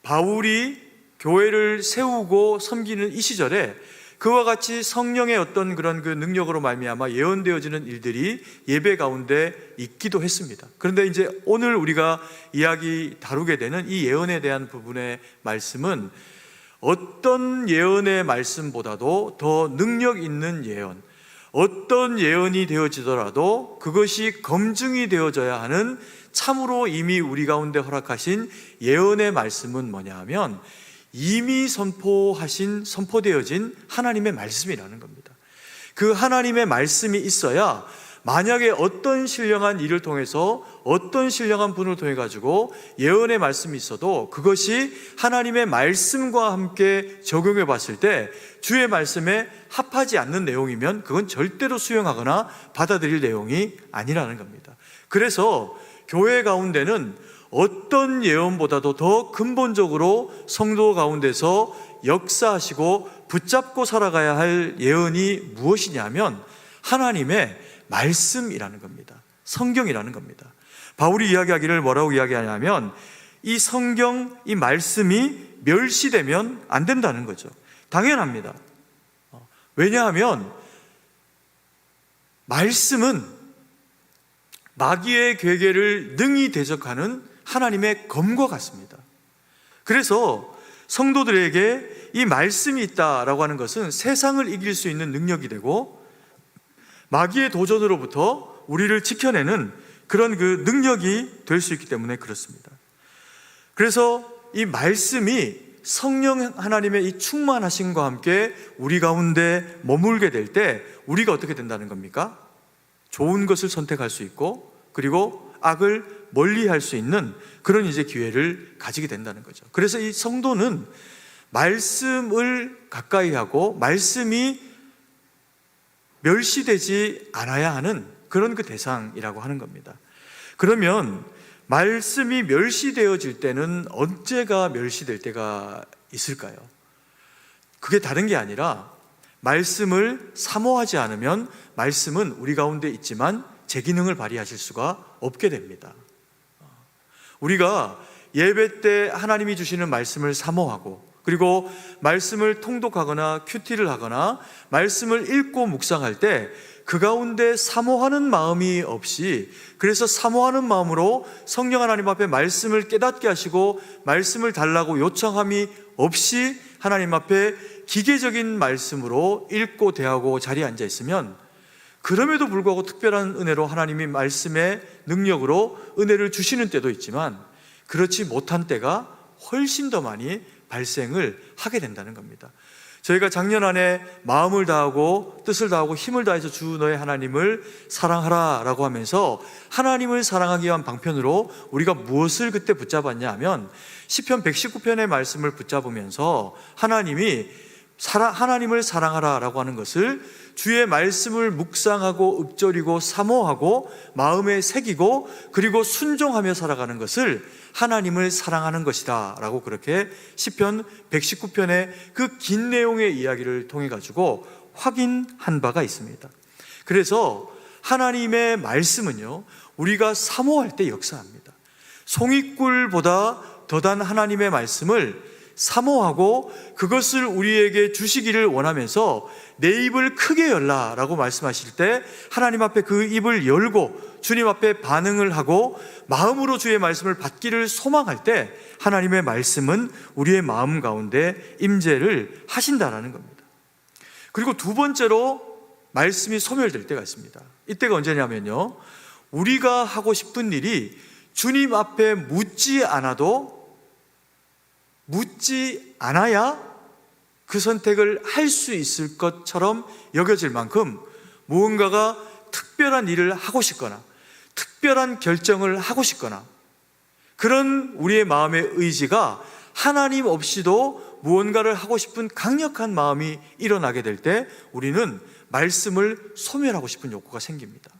바울이 교회를 세우고 섬기는 이 시절에 그와 같이 성령의 어떤 그런 그 능력으로 말미암아 예언되어지는 일들이 예배 가운데 있기도 했습니다. 그런데 이제 오늘 우리가 이야기 다루게 되는 이 예언에 대한 부분의 말씀은 어떤 예언의 말씀보다도 더 능력 있는 예언, 어떤 예언이 되어지더라도 그것이 검증이 되어져야 하는 참으로 이미 우리 가운데 허락하신 예언의 말씀은 뭐냐 하면 이미 선포되어진 하나님의 말씀이라는 겁니다. 그 하나님의 말씀이 있어야 만약에 어떤 신령한 일을 통해서 어떤 신령한 분을 통해 가지고 예언의 말씀이 있어도 그것이 하나님의 말씀과 함께 적용해 봤을 때 주의 말씀에 합하지 않는 내용이면 그건 절대로 수용하거나 받아들일 내용이 아니라는 겁니다. 그래서 교회 가운데는 어떤 예언보다도 더 근본적으로 성도 가운데서 역사하시고 붙잡고 살아가야 할 예언이 무엇이냐면 하나님의 말씀이라는 겁니다. 성경이라는 겁니다. 바울이 이야기하기를 뭐라고 이야기하냐면 이 성경, 이 말씀이 멸시되면 안 된다는 거죠. 당연합니다. 왜냐하면 말씀은 마귀의 괴계를 능히 대적하는 하나님의 검과 같습니다. 그래서 성도들에게 이 말씀이 있다라고 하는 것은 세상을 이길 수 있는 능력이 되고 마귀의 도전으로부터 우리를 지켜내는 그런 그 능력이 될 수 있기 때문에 그렇습니다. 그래서 이 말씀이 성령 하나님의 이 충만하심과 함께 우리 가운데 머물게 될 때 우리가 어떻게 된다는 겁니까? 좋은 것을 선택할 수 있고 그리고 악을 멀리할 수 있는 그런 이제 기회를 가지게 된다는 거죠. 그래서 이 성도는 말씀을 가까이 하고 말씀이 멸시되지 않아야 하는 그런 그 대상이라고 하는 겁니다. 그러면 말씀이 멸시되어질 때는 언제가 멸시될 때가 있을까요? 그게 다른 게 아니라 말씀을 사모하지 않으면 말씀은 우리 가운데 있지만 제 기능을 발휘하실 수가 없게 됩니다. 우리가 예배 때 하나님이 주시는 말씀을 사모하고 그리고 말씀을 통독하거나 큐티를 하거나 말씀을 읽고 묵상할 때 그 가운데 사모하는 마음이 없이 그래서 사모하는 마음으로 성령 하나님 앞에 말씀을 깨닫게 하시고 말씀을 달라고 요청함이 없이 하나님 앞에 기계적인 말씀으로 읽고 대하고 자리에 앉아 있으면 그럼에도 불구하고 특별한 은혜로 하나님이 말씀의 능력으로 은혜를 주시는 때도 있지만 그렇지 못한 때가 훨씬 더 많이 발생을 하게 된다는 겁니다. 저희가 작년 안에 마음을 다하고 뜻을 다하고 힘을 다해서 주 너의 하나님을 사랑하라 라고 하면서 하나님을 사랑하기 위한 방편으로 우리가 무엇을 그때 붙잡았냐 하면 시편 119편의 말씀을 붙잡으면서 하나님을 사랑하라 라고 하는 것을 주의 말씀을 묵상하고 읊조리고 사모하고 마음에 새기고 그리고 순종하며 살아가는 것을 하나님을 사랑하는 것이다 라고 그렇게 시편 119편의 그 긴 내용의 이야기를 통해 가지고 확인한 바가 있습니다. 그래서 하나님의 말씀은요 우리가 사모할 때 역사합니다. 송이꿀보다 더단 하나님의 말씀을 사모하고 그것을 우리에게 주시기를 원하면서 내 입을 크게 열라 라고 말씀하실 때 하나님 앞에 그 입을 열고 주님 앞에 반응을 하고 마음으로 주의 말씀을 받기를 소망할 때 하나님의 말씀은 우리의 마음 가운데 임재를 하신다라는 겁니다. 그리고 두 번째로 말씀이 소멸될 때가 있습니다. 이때가 언제냐면요 우리가 하고 싶은 일이 주님 앞에 묻지 않아야 그 선택을 할 수 있을 것처럼 여겨질 만큼 무언가가 특별한 일을 하고 싶거나 특별한 결정을 하고 싶거나 그런 우리의 마음의 의지가 하나님 없이도 무언가를 하고 싶은 강력한 마음이 일어나게 될 때 우리는 말씀을 소멸하고 싶은 욕구가 생깁니다.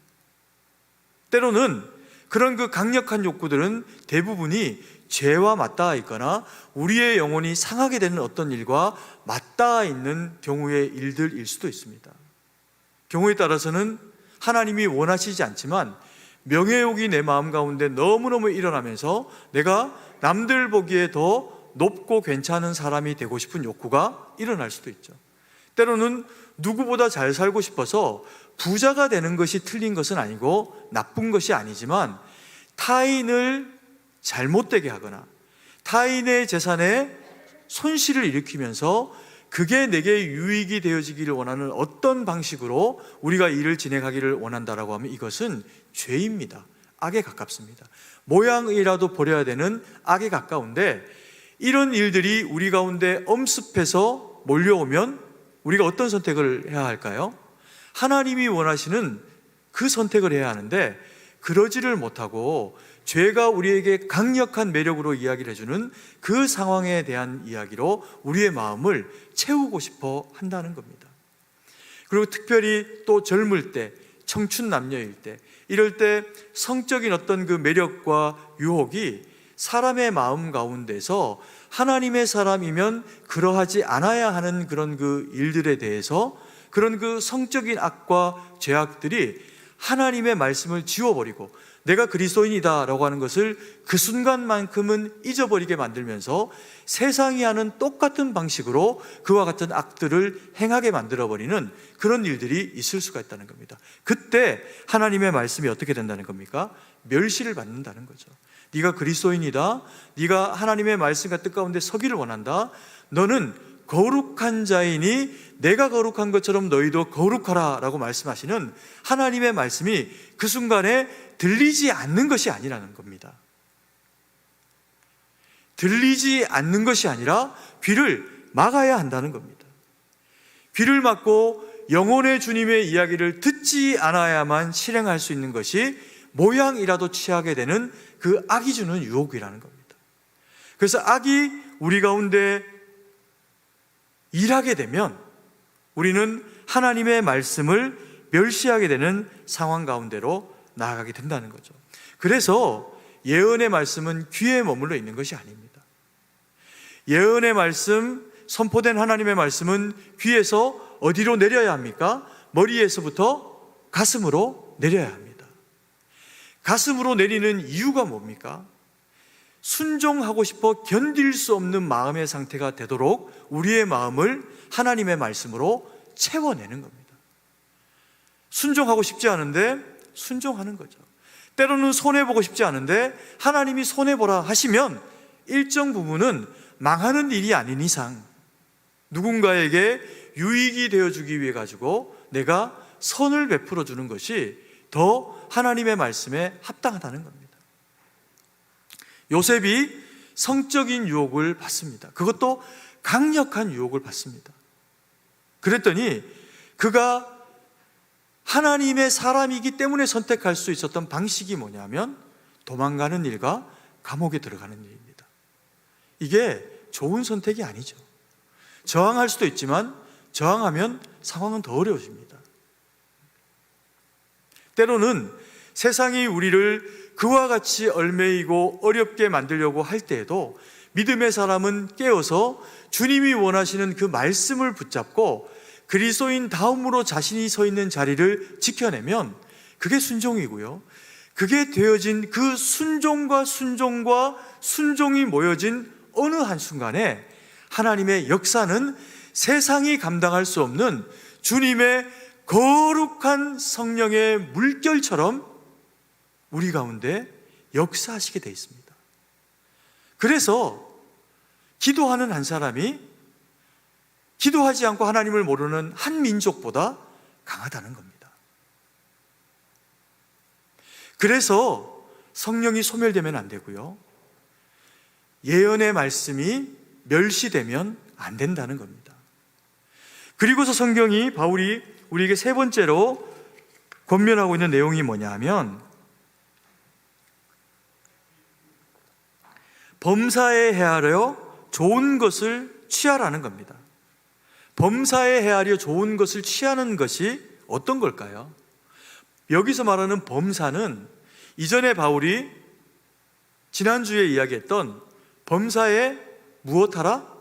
때로는 그런 그 강력한 욕구들은 대부분이 죄와 맞닿아 있거나 우리의 영혼이 상하게 되는 어떤 일과 맞닿아 있는 경우의 일들일 수도 있습니다. 경우에 따라서는 하나님이 원하시지 않지만 명예욕이 내 마음 가운데 너무너무 일어나면서 내가 남들 보기에 더 높고 괜찮은 사람이 되고 싶은 욕구가 일어날 수도 있죠. 때로는 누구보다 잘 살고 싶어서 부자가 되는 것이 틀린 것은 아니고 나쁜 것이 아니지만, 타인을 잘못되게 하거나 타인의 재산에 손실을 일으키면서 그게 내게 유익이 되어지기를 원하는 어떤 방식으로 우리가 일을 진행하기를 원한다라고 하면 이것은 죄입니다. 악에 가깝습니다. 모양이라도 버려야 되는 악에 가까운데, 이런 일들이 우리 가운데 엄습해서 몰려오면 우리가 어떤 선택을 해야 할까요? 하나님이 원하시는 그 선택을 해야 하는데 그러지를 못하고 죄가 우리에게 강력한 매력으로 이야기를 해주는 그 상황에 대한 이야기로 우리의 마음을 채우고 싶어 한다는 겁니다. 그리고 특별히 또 젊을 때, 청춘 남녀일 때, 이럴 때 성적인 어떤 그 매력과 유혹이 사람의 마음 가운데서 하나님의 사람이면 그러하지 않아야 하는 그런 그 일들에 대해서, 그런 그 성적인 악과 죄악들이 하나님의 말씀을 지워버리고 내가 그리스도인이다 라고 하는 것을 그 순간만큼은 잊어버리게 만들면서 세상이 하는 똑같은 방식으로 그와 같은 악들을 행하게 만들어버리는 그런 일들이 있을 수가 있다는 겁니다. 그때 하나님의 말씀이 어떻게 된다는 겁니까? 멸시를 받는다는 거죠. 네가 그리스도인이다, 네가 하나님의 말씀과 뜻 가운데 서기를 원한다, 너는 거룩한 자이니 내가 거룩한 것처럼 너희도 거룩하라 라고 말씀하시는 하나님의 말씀이 그 순간에 들리지 않는 것이 아니라는 겁니다. 들리지 않는 것이 아니라 귀를 막아야 한다는 겁니다. 귀를 막고 영혼의 주님의 이야기를 듣지 않아야만 실행할 수 있는 것이 모양이라도 취하게 되는 그 악이 주는 유혹이라는 겁니다. 그래서 악이 우리 가운데 일하게 되면 우리는 하나님의 말씀을 멸시하게 되는 상황 가운데로 나아가게 된다는 거죠. 그래서 예언의 말씀은 귀에 머물러 있는 것이 아닙니다. 예언의 말씀, 선포된 하나님의 말씀은 귀에서 어디로 내려야 합니까? 머리에서부터 가슴으로 내려야 합니다. 가슴으로 내리는 이유가 뭡니까? 순종하고 싶어 견딜 수 없는 마음의 상태가 되도록 우리의 마음을 하나님의 말씀으로 채워내는 겁니다. 순종하고 싶지 않은데 순종하는 거죠. 때로는 손해보고 싶지 않은데 하나님이 손해보라 하시면 일정 부분은 망하는 일이 아닌 이상 누군가에게 유익이 되어주기 위해 가지고 내가 선을 베풀어 주는 것이 더 하나님의 말씀에 합당하다는 겁니다. 요셉이 성적인 유혹을 받습니다. 그것도 강력한 유혹을 받습니다. 그랬더니 그가 하나님의 사람이기 때문에 선택할 수 있었던 방식이 뭐냐면 도망가는 일과 감옥에 들어가는 일입니다. 이게 좋은 선택이 아니죠. 저항할 수도 있지만 저항하면 상황은 더 어려워집니다. 때로는 세상이 우리를 그와 같이 얽매이고 어렵게 만들려고 할 때에도 믿음의 사람은 깨어서 주님이 원하시는 그 말씀을 붙잡고 그리스도인 다음으로 자신이 서 있는 자리를 지켜내면 그게 순종이고요. 그게 되어진 그 순종과 순종이 모여진 어느 한순간에 하나님의 역사는 세상이 감당할 수 없는 주님의 거룩한 성령의 물결처럼 우리 가운데 역사하시게 되어 있습니다. 그래서 기도하는 한 사람이 기도하지 않고 하나님을 모르는 한 민족보다 강하다는 겁니다. 그래서 성령이 소멸되면 안 되고요. 예언의 말씀이 멸시되면 안 된다는 겁니다. 그리고서 성경이 바울이 우리에게 세 번째로 권면하고 있는 내용이 뭐냐 하면 범사에 헤아려 좋은 것을 취하라는 겁니다. 범사에 헤아려 좋은 것을 취하는 것이 어떤 걸까요? 여기서 말하는 범사는 이전에 바울이 지난주에 이야기했던 범사에 무엇하라?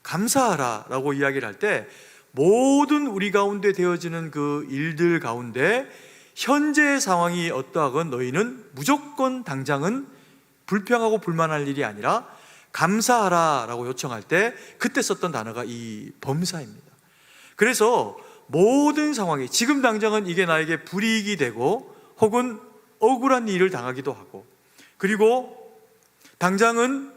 감사하라 라고 이야기를 할 때 모든 우리 가운데 되어지는 그 일들 가운데 현재의 상황이 어떠하건 너희는 무조건 당장은 불평하고 불만할 일이 아니라 감사하라라고 요청할 때 그때 썼던 단어가 이 범사입니다. 그래서 모든 상황이 지금 당장은 이게 나에게 불이익이 되고 혹은 억울한 일을 당하기도 하고, 그리고 당장은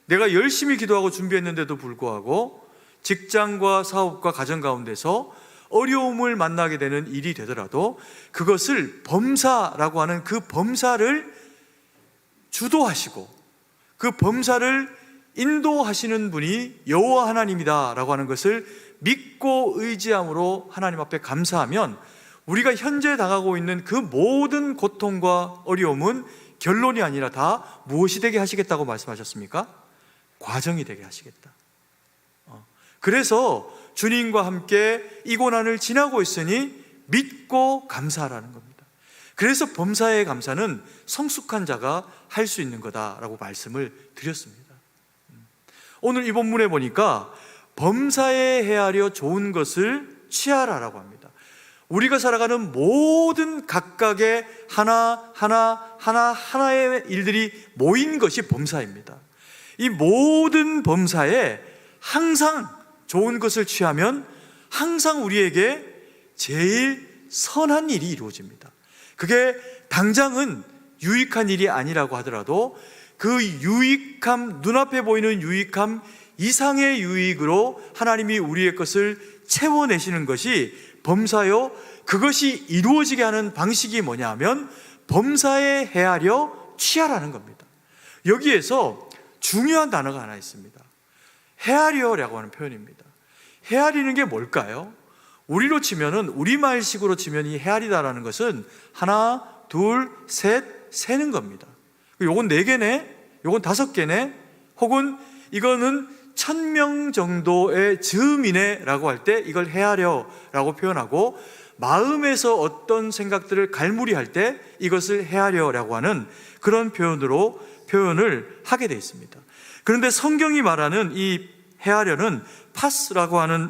내가 열심히 기도하고 준비했는데도 불구하고 직장과 사업과 가정 가운데서 어려움을 만나게 되는 일이 되더라도 그것을 범사라고 하는 그 범사를 주도하시고 그 범사를 인도하시는 분이 여호와 하나님이다라고 하는 것을 믿고 의지함으로 하나님 앞에 감사하면 우리가 현재 당하고 있는 그 모든 고통과 어려움은 결론이 아니라 다 무엇이 되게 하시겠다고 말씀하셨습니까? 과정이 되게 하시겠다. 그래서 주님과 함께 이 고난을 지나고 있으니 믿고 감사하라는 겁니다. 그래서 범사의 감사는 성숙한 자가 할 수 있는 거다라고 말씀을 드렸습니다. 오늘 이 본문에 보니까 범사에 헤아려 좋은 것을 취하라라고 합니다. 우리가 살아가는 모든 각각의 하나의 일들이 모인 것이 범사입니다. 이 모든 범사에 항상 좋은 것을 취하면 항상 우리에게 제일 선한 일이 이루어집니다. 그게 당장은 유익한 일이 아니라고 하더라도 그 유익함, 눈앞에 보이는 유익함 이상의 유익으로 하나님이 우리의 것을 채워내시는 것이 범사요, 그것이 이루어지게 하는 방식이 뭐냐 하면 범사에 헤아려 취하라는 겁니다. 여기에서 중요한 단어가 하나 있습니다. 헤아려라고 하는 표현입니다. 헤아리는 게 뭘까요? 우리로 치면은, 우리말식으로 치면 이 헤아리다라는 것은 하나, 둘, 셋, 세는 겁니다. 요건 4개네, 요건 5개네, 혹은 이거는 1000명 정도의 즈음이네 라고 할 때 이걸 헤아려 라고 표현하고, 마음에서 어떤 생각들을 갈무리할 때 이것을 헤아려 라고 하는 그런 표현으로 표현을 하게 되어 있습니다. 그런데 성경이 말하는 이 헤아려는 파스라고 하는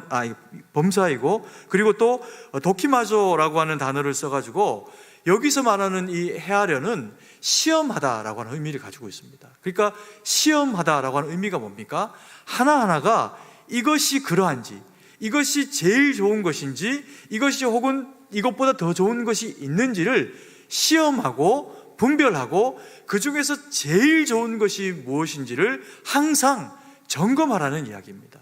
범사이고, 그리고 또 도키마조라고 하는 단어를 써가지고 여기서 말하는 이 헤아려는 시험하다라고 하는 의미를 가지고 있습니다. 그러니까 시험하다라고 하는 의미가 뭡니까? 하나하나가 이것이 그러한지, 이것이 제일 좋은 것인지, 이것이 혹은 이것보다 더 좋은 것이 있는지를 시험하고 분별하고 그 중에서 제일 좋은 것이 무엇인지를 항상 점검하라는 이야기입니다.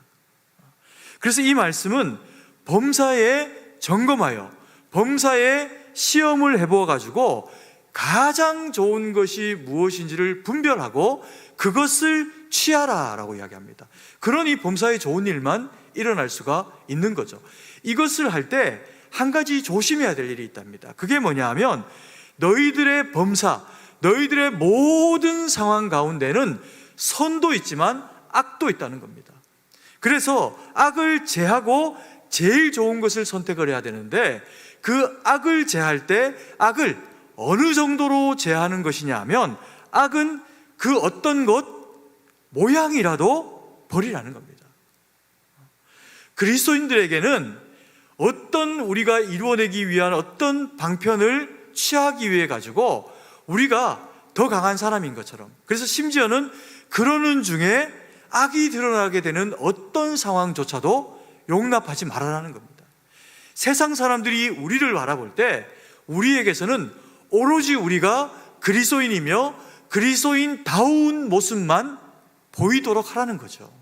그래서 이 말씀은 범사에 점검하여 범사에 시험을 해보아 가지고 가장 좋은 것이 무엇인지를 분별하고 그것을 취하라라고 이야기합니다. 그러니 범사에 좋은 일만 일어날 수가 있는 거죠. 이것을 할 때 한 가지 조심해야 될 일이 있답니다. 그게 뭐냐 하면 너희들의 범사, 너희들의 모든 상황 가운데는 선도 있지만 악도 있다는 겁니다. 그래서 악을 제하고 제일 좋은 것을 선택을 해야 되는데, 그 악을 제할 때 악을 어느 정도로 제하는 것이냐 하면 악은 그 어떤 것 모양이라도 버리라는 겁니다. 그리스도인들에게는 어떤 우리가 이루어내기 위한 어떤 방편을 취하기 위해 가지고 우리가 더 강한 사람인 것처럼, 그래서 심지어는 그러는 중에 악이 드러나게 되는 어떤 상황조차도 용납하지 말아라는 겁니다. 세상 사람들이 우리를 바라볼 때 우리에게서는 오로지 우리가 그리스도인이며 그리스도인다운 모습만 보이도록 하라는 거죠.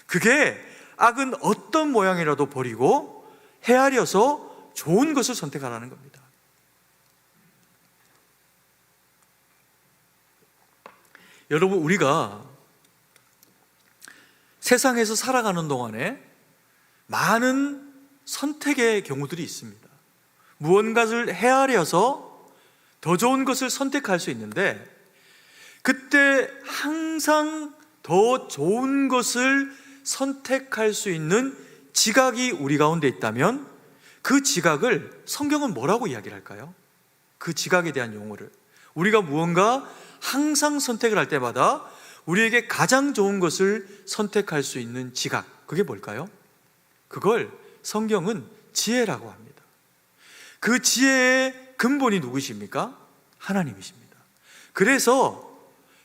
그게 악은 어떤 모양이라도 버리고 헤아려서 좋은 것을 선택하라는 겁니다. 여러분, 우리가 세상에서 살아가는 동안에 많은 선택의 경우들이 있습니다. 무언가를 헤아려서 더 좋은 것을 선택할 수 있는데, 그때 항상 더 좋은 것을 선택할 수 있는 지각이 우리 가운데 있다면 그 지각을 성경은 뭐라고 이야기를 할까요? 그 지각에 대한 용어를, 우리가 무언가 항상 선택을 할 때마다 우리에게 가장 좋은 것을 선택할 수 있는 지각, 그게 뭘까요? 그걸 성경은 지혜라고 합니다. 그 지혜의 근본이 누구십니까? 하나님이십니다. 그래서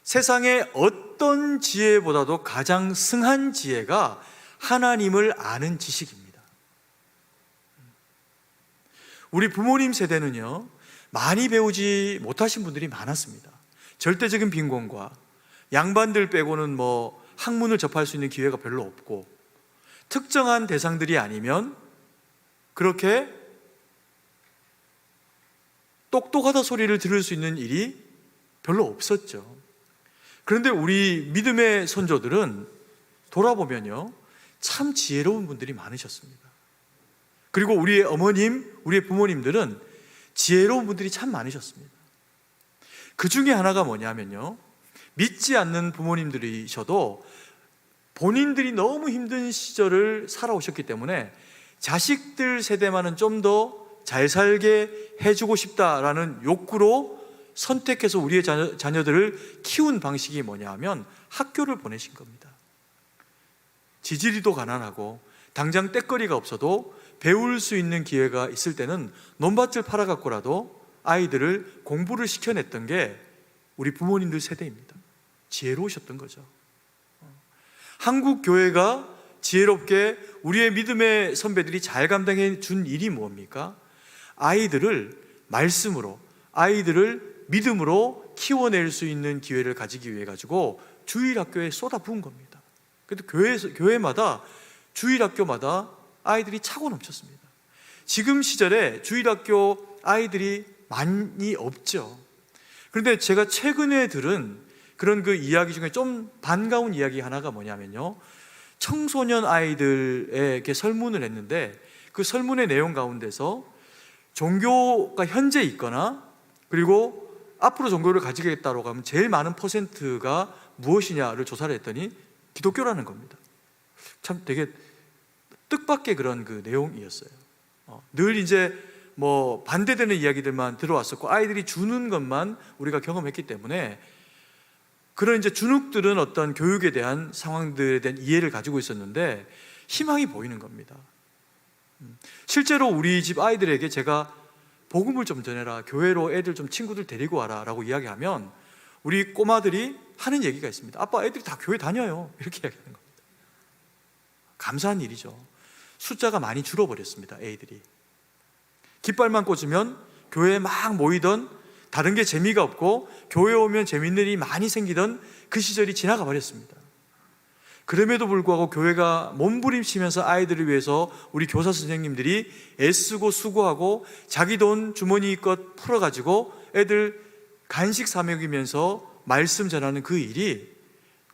세상의 어떤 지혜보다도 가장 승한 지혜가 하나님을 아는 지식입니다. 우리 부모님 세대는요, 많이 배우지 못하신 분들이 많았습니다. 절대적인 빈곤과 양반들 빼고는 학문을 접할 수 있는 기회가 별로 없고, 특정한 대상들이 아니면 그렇게 똑똑하다 소리를 들을 수 있는 일이 별로 없었죠. 그런데 우리 믿음의 선조들은 돌아보면요, 참 지혜로운 분들이 많으셨습니다. 그리고 우리의 어머님, 우리의 부모님들은 지혜로운 분들이 참 많으셨습니다. 그 중에 하나가 뭐냐면요, 믿지 않는 부모님들이셔도 본인들이 너무 힘든 시절을 살아오셨기 때문에 자식들 세대만은 좀 더 잘 살게 해주고 싶다라는 욕구로 선택해서 우리의 자녀들을 키운 방식이 뭐냐 하면 학교를 보내신 겁니다. 지지리도 가난하고 당장 떼거리가 없어도 배울 수 있는 기회가 있을 때는 논밭을 팔아갖고라도 아이들을 공부를 시켜냈던 게 우리 부모님들 세대입니다. 지혜로우셨던 거죠. 한국 교회가 지혜롭게 우리의 믿음의 선배들이 잘 감당해 준 일이 뭡니까? 아이들을 말씀으로, 아이들을 믿음으로 키워낼 수 있는 기회를 가지기 위해 가지고 주일학교에 쏟아부은 겁니다. 그래서 교회마다 주일학교마다 아이들이 차고 넘쳤습니다. 지금 시절에 주일학교 아이들이 많이 없죠. 그런데 제가 최근에 들은 그런 그 이야기 중에 좀 반가운 이야기 하나가 뭐냐면요, 청소년 아이들에게 설문을 했는데 그 설문의 내용 가운데서 종교가 현재 있거나 그리고 앞으로 종교를 가지겠다고 하면 제일 많은 퍼센트가 무엇이냐를 조사를 했더니 기독교라는 겁니다. 참 되게 뜻밖의 그런 그 내용이었어요. 늘 이제 반대되는 이야기들만 들어왔었고 아이들이 주는 것만 우리가 경험했기 때문에 그런 이제 주눅들은 어떤 교육에 대한 상황들에 대한 이해를 가지고 있었는데 희망이 보이는 겁니다. 실제로 우리 집 아이들에게 제가 복음을 좀 전해라, 교회로 애들 좀 친구들 데리고 와라 라고 이야기하면 우리 꼬마들이 하는 얘기가 있습니다. 아빠, 애들이 다 교회 다녀요. 이렇게 이야기하는 겁니다. 감사한 일이죠. 숫자가 많이 줄어버렸습니다. 애들이 깃발만 꽂으면 교회에 막 모이던, 다른 게 재미가 없고 교회 오면 재밌는 일이 많이 생기던 그 시절이 지나가 버렸습니다. 그럼에도 불구하고 교회가 몸부림치면서 아이들을 위해서 우리 교사 선생님들이 애쓰고 수고하고 자기 돈 주머니 것 풀어가지고 애들 간식 사 먹이면서 말씀 전하는 그 일이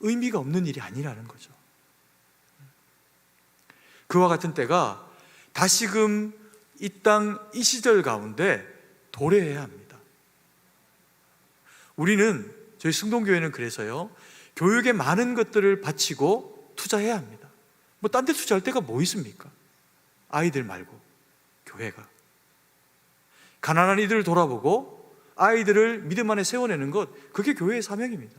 의미가 없는 일이 아니라는 거죠. 그와 같은 때가 다시금 이 땅, 이 시절 가운데 도래해야 합니다. 우리는, 저희 승동교회는 그래서요, 교육에 많은 것들을 바치고 투자해야 합니다. 딴 데 투자할 데가 뭐 있습니까? 아이들 말고 교회가. 가난한 이들을 돌아보고 아이들을 믿음 안에 세워내는 것, 그게 교회의 사명입니다.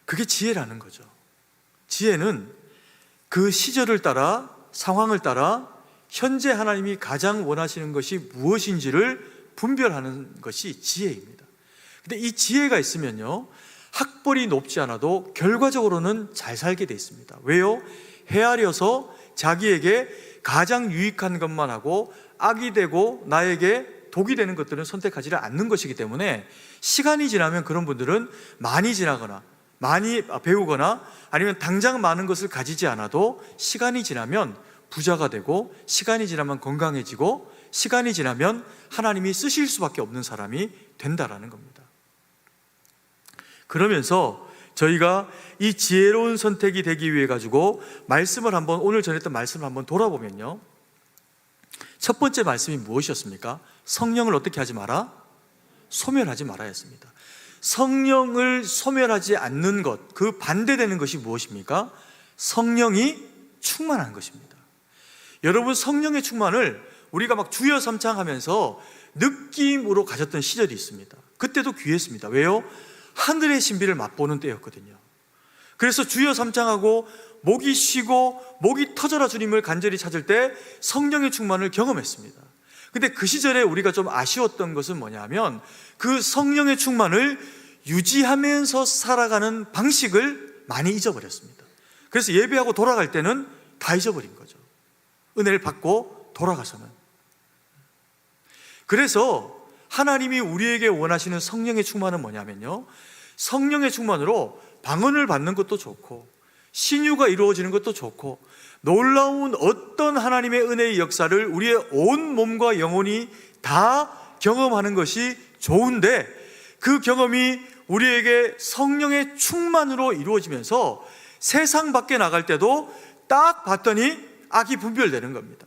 그게 지혜라는 거죠. 지혜는 그 시절을 따라, 상황을 따라 현재 하나님이 가장 원하시는 것이 무엇인지를 분별하는 것이 지혜입니다. 근데 이 지혜가 있으면요, 학벌이 높지 않아도 결과적으로는 잘 살게 돼 있습니다. 왜요? 헤아려서 자기에게 가장 유익한 것만 하고 악이 되고 나에게 독이 되는 것들은 선택하지를 않는 것이기 때문에 시간이 지나면 그런 분들은 많이 지나거나 많이 배우거나 아니면 당장 많은 것을 가지지 않아도 시간이 지나면 부자가 되고 시간이 지나면 건강해지고 시간이 지나면 하나님이 쓰실 수밖에 없는 사람이 된다라는 겁니다. 그러면서 저희가 이 지혜로운 선택이 되기 위해 가지고 오늘 전했던 말씀을 한번 돌아보면요, 첫 번째 말씀이 무엇이었습니까? 성령을 어떻게 하지 마라? 소멸하지 말아야 했습니다. 성령을 소멸하지 않는 것, 그 반대되는 것이 무엇입니까? 성령이 충만한 것입니다. 여러분, 성령의 충만을 우리가 막 주여 삼창하면서 느낌으로 가졌던 시절이 있습니다. 그때도 귀했습니다. 왜요? 하늘의 신비를 맛보는 때였거든요. 그래서 주여 삼창하고 목이 쉬고 목이 터져라 주님을 간절히 찾을 때 성령의 충만을 경험했습니다. 근데 그 시절에 우리가 좀 아쉬웠던 것은 뭐냐면 그 성령의 충만을 유지하면서 살아가는 방식을 많이 잊어버렸습니다. 그래서 예배하고 돌아갈 때는 다 잊어버린 거죠. 은혜를 받고 돌아가서는. 그래서 하나님이 우리에게 원하시는 성령의 충만은 뭐냐면요, 성령의 충만으로 방언을 받는 것도 좋고 신유가 이루어지는 것도 좋고 놀라운 어떤 하나님의 은혜의 역사를 우리의 온 몸과 영혼이 다 경험하는 것이 좋은데, 그 경험이 우리에게 성령의 충만으로 이루어지면서 세상 밖에 나갈 때도 딱 봤더니 악이 분별되는 겁니다.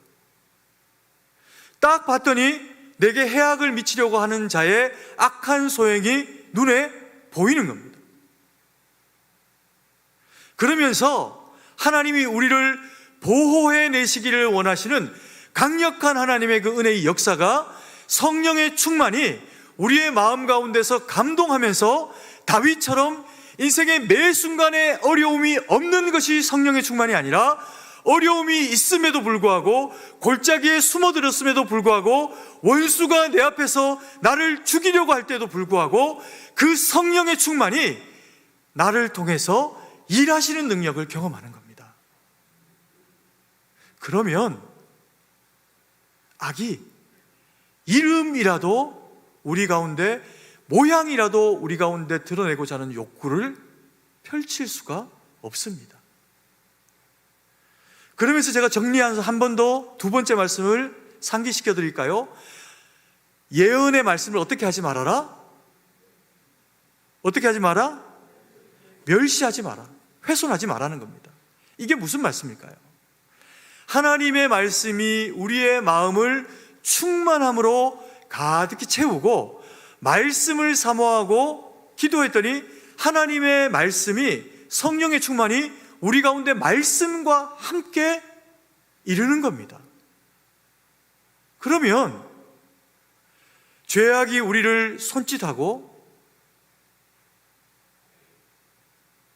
딱 봤더니 내게 해악을 미치려고 하는 자의 악한 소행이 눈에 보이는 겁니다. 그러면서 하나님이 우리를 보호해 내시기를 원하시는 강력한 하나님의 그 은혜의 역사가, 성령의 충만이 우리의 마음 가운데서 감동하면서 다윗처럼 인생의 매 순간에 어려움이 없는 것이 성령의 충만이 아니라, 어려움이 있음에도 불구하고 골짜기에 숨어들었음에도 불구하고 원수가 내 앞에서 나를 죽이려고 할 때도 불구하고 그 성령의 충만이 나를 통해서 일하시는 능력을 경험하는 겁니다. 그러면 악이 이름이라도 우리 가운데, 모양이라도 우리 가운데 드러내고자 하는 욕구를 펼칠 수가 없습니다. 그러면서 제가 정리해서 한 번 더 두 번째 말씀을 상기시켜 드릴까요? 예언의 말씀을 어떻게 하지 말아라? 어떻게 하지 마라? 멸시하지 마라, 훼손하지 말라는 겁니다. 이게 무슨 말씀일까요? 하나님의 말씀이 우리의 마음을 충만함으로 가득히 채우고 말씀을 사모하고 기도했더니 하나님의 말씀이, 성령의 충만이 우리 가운데 말씀과 함께 이루는 겁니다. 그러면 죄악이 우리를 손짓하고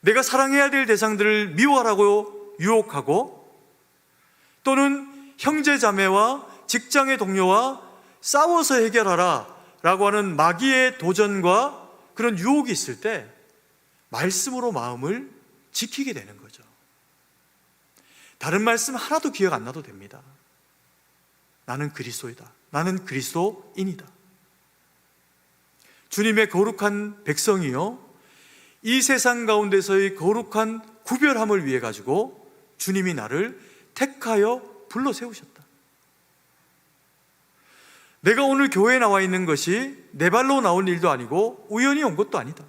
내가 사랑해야 될 대상들을 미워하라고 유혹하고, 또는 형제 자매와 직장의 동료와 싸워서 해결하라 라고 하는 마귀의 도전과 그런 유혹이 있을 때 말씀으로 마음을 지키게 되는 거죠. 다른 말씀 하나도 기억 안 나도 됩니다. 나는 그리스도이다, 나는 그리스도인이다. 주님의 거룩한 백성이요, 이 세상 가운데서의 거룩한 구별함을 위해 가지고 주님이 나를 택하여 불러 세우셨다. 내가 오늘 교회에 나와 있는 것이 내 발로 나온 일도 아니고 우연히 온 것도 아니다.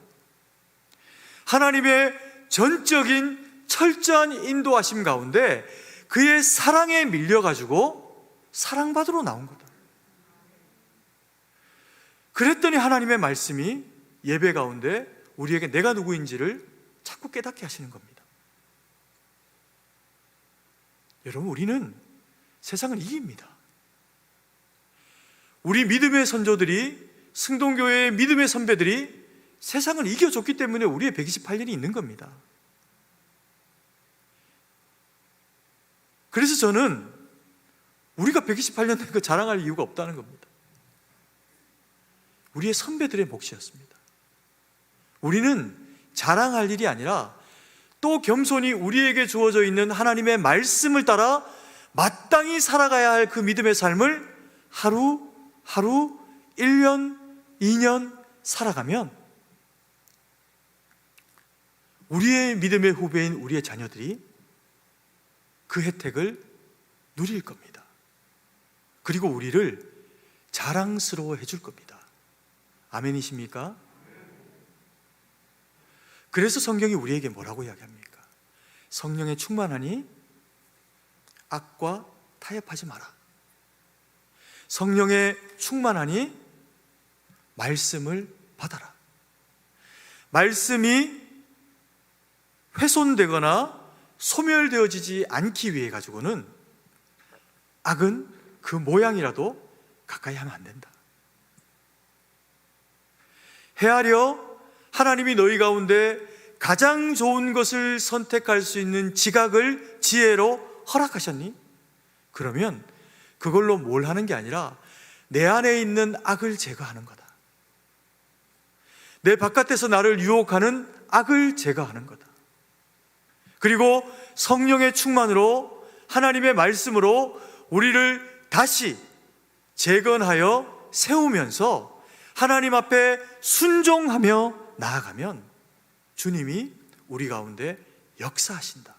하나님의 전적인 철저한 인도하심 가운데 그의 사랑에 밀려가지고 사랑받으러 나온 거다. 그랬더니 하나님의 말씀이 예배 가운데 우리에게 내가 누구인지를 자꾸 깨닫게 하시는 겁니다. 여러분, 우리는 세상을 이깁니다. 우리 믿음의 선조들이, 승동교회의 믿음의 선배들이 세상을 이겨줬기 때문에 우리의 128년이 있는 겁니다. 그래서 저는 우리가 128년 된 거 자랑할 이유가 없다는 겁니다. 우리의 선배들의 몫이었습니다. 우리는 자랑할 일이 아니라 또 겸손히 우리에게 주어져 있는 하나님의 말씀을 따라 마땅히 살아가야 할 그 믿음의 삶을 하루 1년, 2년 살아가면 우리의 믿음의 후배인 우리의 자녀들이 그 혜택을 누릴 겁니다. 그리고 우리를 자랑스러워 해줄 겁니다. 아멘이십니까? 그래서 성경이 우리에게 뭐라고 이야기합니까? 성령에 충만하니 악과 타협하지 마라. 성령에 충만하니 말씀을 받아라. 말씀이 훼손되거나 소멸되어지지 않기 위해 가지고는 악은 그 모양이라도 가까이 하면 안 된다. 헤아려 하나님이 너희 가운데 가장 좋은 것을 선택할 수 있는 지각을 지혜로 허락하셨니? 그러면 그걸로 뭘 하는 게 아니라 내 안에 있는 악을 제거하는 거다. 내 바깥에서 나를 유혹하는 악을 제거하는 거다. 그리고 성령의 충만으로 하나님의 말씀으로 우리를 다시 재건하여 세우면서 하나님 앞에 순종하며 나아가면 주님이 우리 가운데 역사하신다.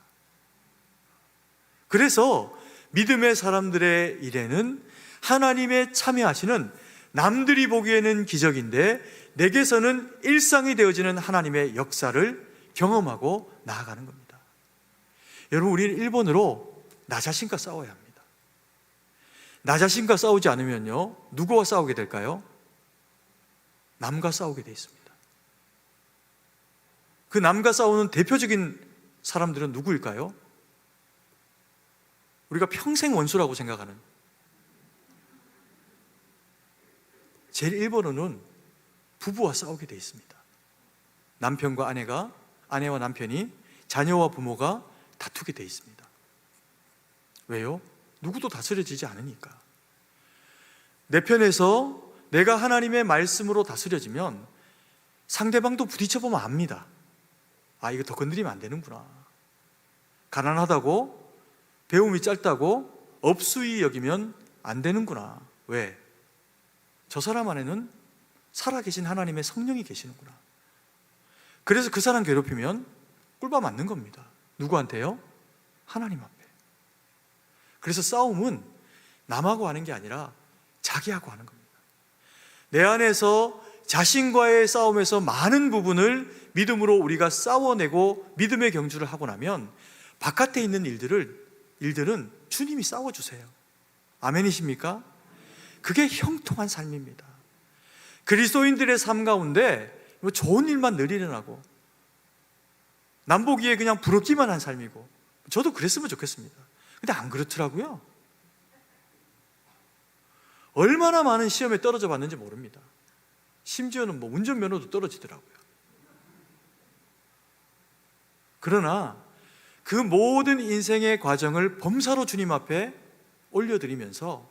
그래서 믿음의 사람들의 일에는 하나님의 참여하시는 남들이 보기에는 기적인데 내게서는 일상이 되어지는 하나님의 역사를 경험하고 나아가는 겁니다. 여러분, 우리는 일본어로 나 자신과 싸워야 합니다. 나 자신과 싸우지 않으면요, 누구와 싸우게 될까요? 남과 싸우게 돼 있습니다. 그 남과 싸우는 대표적인 사람들은 누구일까요? 우리가 평생 원수라고 생각하는, 제일 일본어는 부부와 싸우게 돼 있습니다. 남편과 아내가, 아내와 남편이, 자녀와 부모가 다투게 돼 있습니다. 왜요? 누구도 다스려지지 않으니까. 내 편에서 내가 하나님의 말씀으로 다스려지면 상대방도 부딪혀보면 압니다. 아, 이거 더 건드리면 안 되는구나. 가난하다고, 배움이 짧다고 업수이 여기면 안 되는구나. 왜? 저 사람 안에는 살아계신 하나님의 성령이 계시는구나. 그래서 그 사람 괴롭히면 꿀밤 맞는 겁니다. 누구한테요? 하나님 앞에. 그래서 싸움은 남하고 하는 게 아니라 자기하고 하는 겁니다. 내 안에서 자신과의 싸움에서 많은 부분을 믿음으로 우리가 싸워내고 믿음의 경주를 하고 나면 바깥에 있는 일들은 주님이 싸워주세요. 아멘이십니까? 그게 형통한 삶입니다. 그리스도인들의 삶 가운데 좋은 일만 늘 일어나고 남 보기에 그냥 부럽기만 한 삶이고, 저도 그랬으면 좋겠습니다. 근데 안 그렇더라고요. 얼마나 많은 시험에 떨어져 봤는지 모릅니다. 심지어는 운전면허도 떨어지더라고요. 그러나 그 모든 인생의 과정을 범사로 주님 앞에 올려드리면서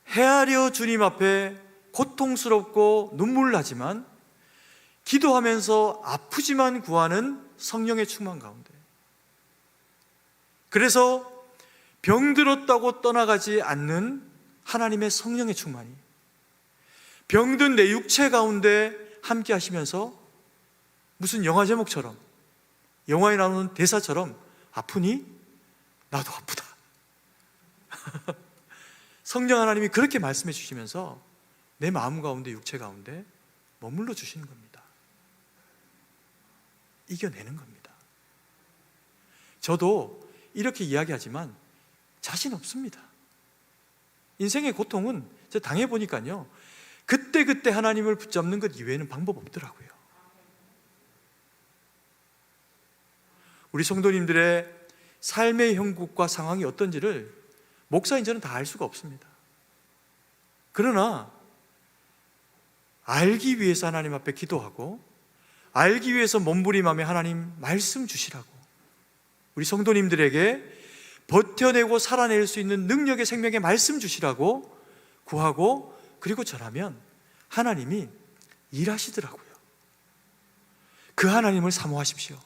헤아려 주님 앞에 고통스럽고 눈물 나지만 기도하면서 아프지만 구하는 성령의 충만 가운데, 그래서 병들었다고 떠나가지 않는 하나님의 성령의 충만이 병든 내 육체 가운데 함께 하시면서 무슨 영화 제목처럼, 영화에 나오는 대사처럼, 아프니? 나도 아프다. 성령 하나님이 그렇게 말씀해 주시면서 내 마음 가운데, 육체 가운데 머물러 주시는 겁니다. 이겨내는 겁니다. 저도 이렇게 이야기하지만 자신 없습니다. 인생의 고통은 제가 당해보니까요, 그때그때 하나님을 붙잡는 것 이외에는 방법 없더라고요. 우리 성도님들의 삶의 형국과 상황이 어떤지를 목사인 저는 다 알 수가 없습니다. 그러나 알기 위해서 하나님 앞에 기도하고, 알기 위해서 몸부림하며 하나님 말씀 주시라고, 우리 성도님들에게 버텨내고 살아낼 수 있는 능력의 생명의 말씀 주시라고 구하고, 그리고 전하면 하나님이 일하시더라고요. 그 하나님을 사모하십시오.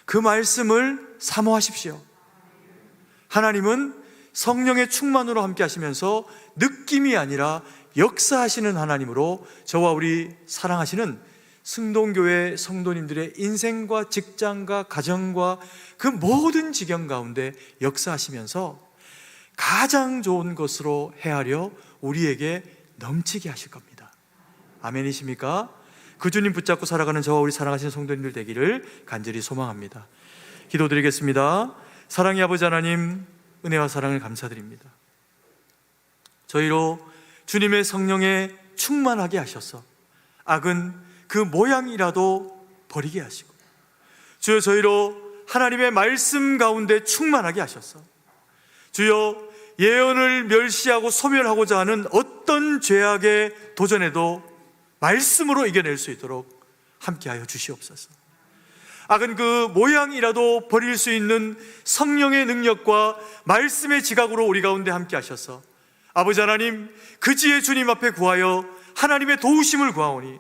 그 말씀을 사모하십시오. 하나님은 성령의 충만으로 함께 하시면서 느낌이 아니라 역사하시는 하나님으로 저와 우리 사랑하시는 승동교회 성도님들의 인생과 직장과 가정과 그 모든 지경 가운데 역사하시면서 가장 좋은 것으로 헤아려 우리에게 넘치게 하실 겁니다. 아멘이십니까? 그 주님 붙잡고 살아가는 저와 우리 사랑하시는 성도님들 되기를 간절히 소망합니다. 기도드리겠습니다. 사랑의 아버지 하나님, 은혜와 사랑을 감사드립니다. 저희로 주님의 성령에 충만하게 하셔서 악은 그 모양이라도 버리게 하시고, 주여 저희로 하나님의 말씀 가운데 충만하게 하셔서 주여 예언을 멸시하고 소멸하고자 하는 어떤 죄악의 도전에도 말씀으로 이겨낼 수 있도록 함께하여 주시옵소서. 악은 그 모양이라도 버릴 수 있는 성령의 능력과 말씀의 지각으로 우리 가운데 함께 하셔서 아버지 하나님, 그지의 주님 앞에 구하여 하나님의 도우심을 구하오니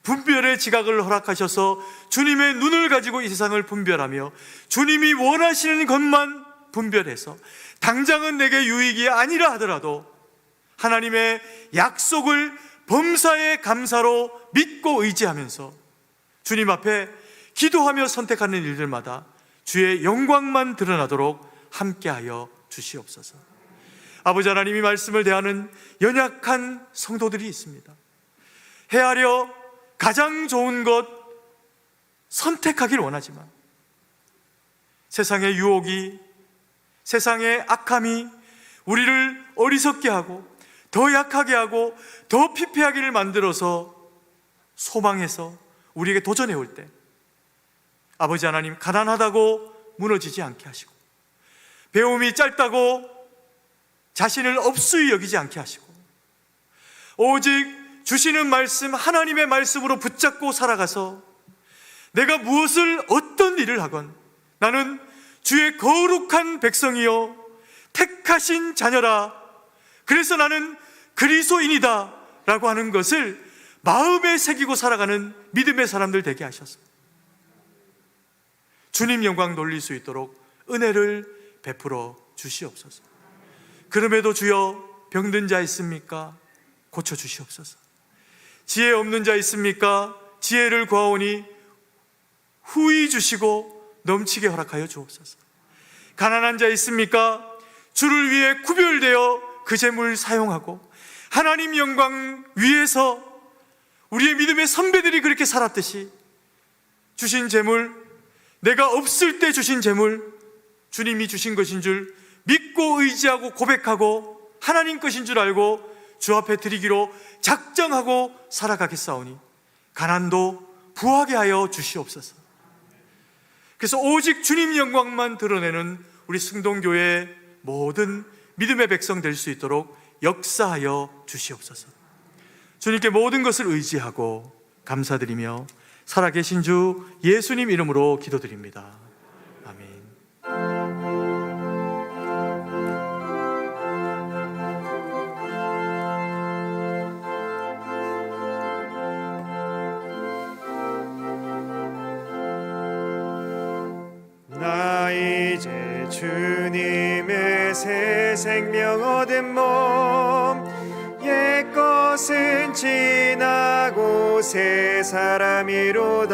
분별의 지각을 허락하셔서 주님의 눈을 가지고 이 세상을 분별하며 주님이 원하시는 것만 분별해서 당장은 내게 유익이 아니라 하더라도 하나님의 약속을 범사의 감사로 믿고 의지하면서 주님 앞에 기도하며 선택하는 일들마다 주의 영광만 드러나도록 함께하여 주시옵소서. 아버지 하나님이 말씀을 대하는 연약한 성도들이 있습니다. 헤아려 가장 좋은 것 선택하길 원하지만 세상의 유혹이, 세상의 악함이 우리를 어리석게 하고 더 약하게 하고 더 피폐하기를 만들어서 소망해서 우리에게 도전해 올 때 아버지 하나님, 가난하다고 무너지지 않게 하시고 배움이 짧다고 자신을 업수히 여기지 않게 하시고 오직 주시는 말씀, 하나님의 말씀으로 붙잡고 살아가서 내가 무엇을, 어떤 일을 하건 나는 주의 거룩한 백성이요 택하신 자녀라, 그래서 나는 그리스도인이다 라고 하는 것을 마음에 새기고 살아가는 믿음의 사람들 되게 하셔서 주님 영광 돌릴 수 있도록 은혜를 베풀어 주시옵소서. 그럼에도 주여, 병든 자 있습니까? 고쳐 주시옵소서. 지혜 없는 자 있습니까? 지혜를 구하오니 후히 주시고 넘치게 허락하여 주옵소서. 가난한 자 있습니까? 주를 위해 구별되어 그 재물 사용하고 하나님 영광 위해서 우리의 믿음의 선배들이 그렇게 살았듯이 주신 재물, 내가 없을 때 주신 재물, 주님이 주신 것인 줄 믿고 의지하고 고백하고 하나님 것인 줄 알고 주 앞에 드리기로 작정하고 살아가겠사오니 가난도 부하게 하여 주시옵소서. 그래서 오직 주님 영광만 드러내는 우리 승동교회의 모든 믿음의 백성 될 수 있도록 역사하여 주시옵소서. 주님께 모든 것을 의지하고 감사드리며 살아계신 주 예수님 이름으로 기도드립니다. 아멘. 나 이제 주님의 새 생명 얻은 몸, 옛것은 지나고 새 사람이로다.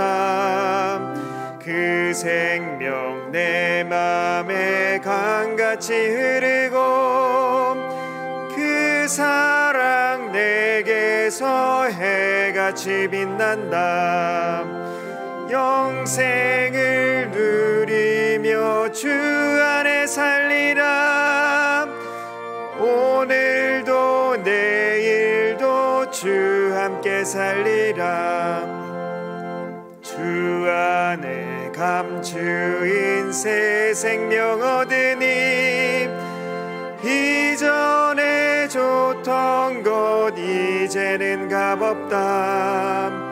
그 생명 내 맘에 강같이 흐르고 그 사랑 내게서 해같이 빛난다. 영생을 누리며 주 안에 살리라. 오늘도 내일도 주 함께 살리라. 주 안에 감추인 새 생명 얻으니 이전에 좋던 것 이제는 값없다.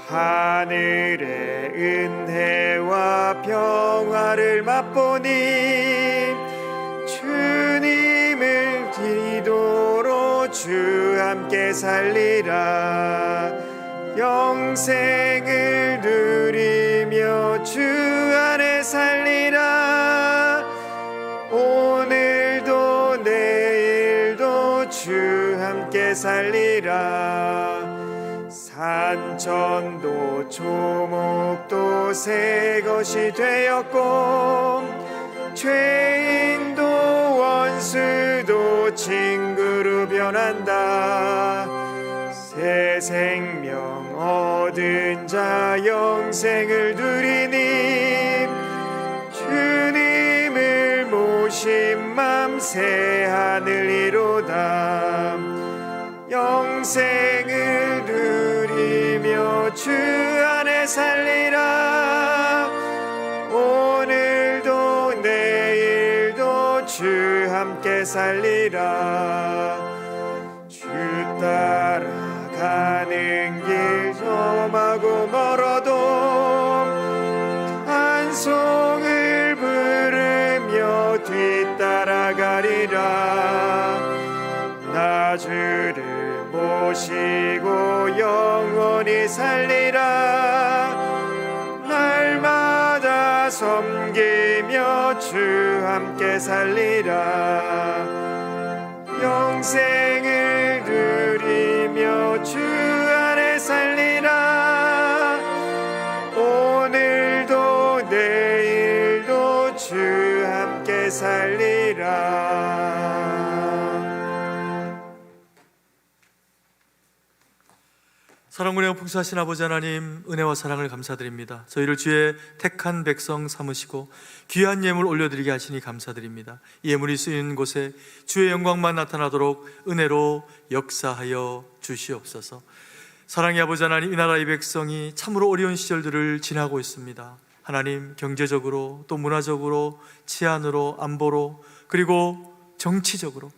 하늘의 은혜와 평화를 맛보니 주님을 기도로 주 함께 살리라. 영생을 누리며 주 안에 살리라. 오늘도 내일도 주 함께 살리라. 산천도 초목도 새 것이 되었고 죄인도 원수도 친구로 변한다. 새 생명 얻은 자 영생을 누리니 주님을 모신 맘 새 하늘이로다. 영생을 누리며 주 안에 살리라. 오늘도 내일도 주 함께 살리라. 주 따라가는 길 험하고 멀어도 찬송을 부르며 뒤따라가리라. 나 주를 모시고 영원히 살리라. 날마다 섬기며 주 함께 살리라. 영생을 누리며 주 안에 살리라. 오늘도 내일도 주 함께 살리라. 사랑으로 풍성하신 아버지 하나님, 은혜와 사랑을 감사드립니다. 저희를 주의 택한 백성 삼으시고 귀한 예물 올려드리게 하시니 감사드립니다. 이 예물이 쓰이는 곳에 주의 영광만 나타나도록 은혜로 역사하여 주시옵소서. 사랑의 아버지 하나님, 이 나라 이 백성이 참으로 어려운 시절들을 지나고 있습니다. 하나님, 경제적으로 또 문화적으로, 치안으로, 안보로, 그리고 정치적으로,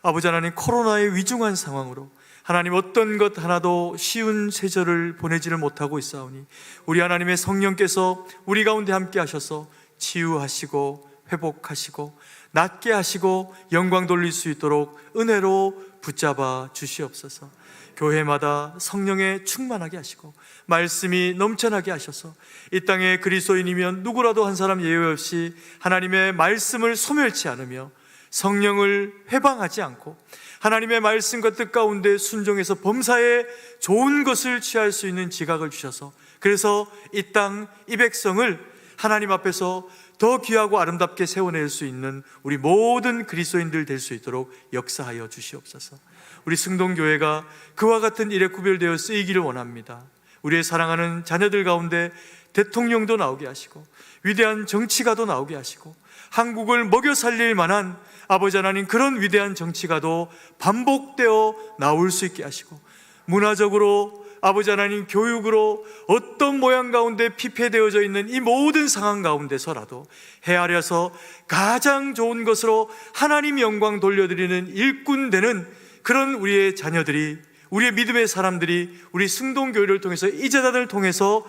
아버지 하나님, 코로나의 위중한 상황으로 하나님, 어떤 것 하나도 쉬운 세절을 보내지를 못하고 있사오니 우리 하나님의 성령께서 우리 가운데 함께 하셔서 치유하시고 회복하시고 낫게 하시고 영광 돌릴 수 있도록 은혜로 붙잡아 주시옵소서. 교회마다 성령에 충만하게 하시고 말씀이 넘쳐나게 하셔서 이 땅에 그리스도인이면 누구라도 한 사람 예외 없이 하나님의 말씀을 소멸치 않으며 성령을 회방하지 않고 하나님의 말씀과 뜻 가운데 순종해서 범사에 좋은 것을 취할 수 있는 지각을 주셔서, 그래서 이 땅, 이 백성을 하나님 앞에서 더 귀하고 아름답게 세워낼 수 있는 우리 모든 그리스도인들 될 수 있도록 역사하여 주시옵소서. 우리 승동교회가 그와 같은 일에 구별되어 쓰이기를 원합니다. 우리의 사랑하는 자녀들 가운데 대통령도 나오게 하시고 위대한 정치가도 나오게 하시고 한국을 먹여 살릴 만한 아버지 하나님, 그런 위대한 정치가도 반복되어 나올 수 있게 하시고, 문화적으로 아버지 하나님, 교육으로 어떤 모양 가운데 피폐되어져 있는 이 모든 상황 가운데서라도 헤아려서 가장 좋은 것으로 하나님 영광 돌려드리는 일꾼 되는 그런 우리의 자녀들이, 우리의 믿음의 사람들이 우리 승동교회를 통해서, 이 재단을 통해서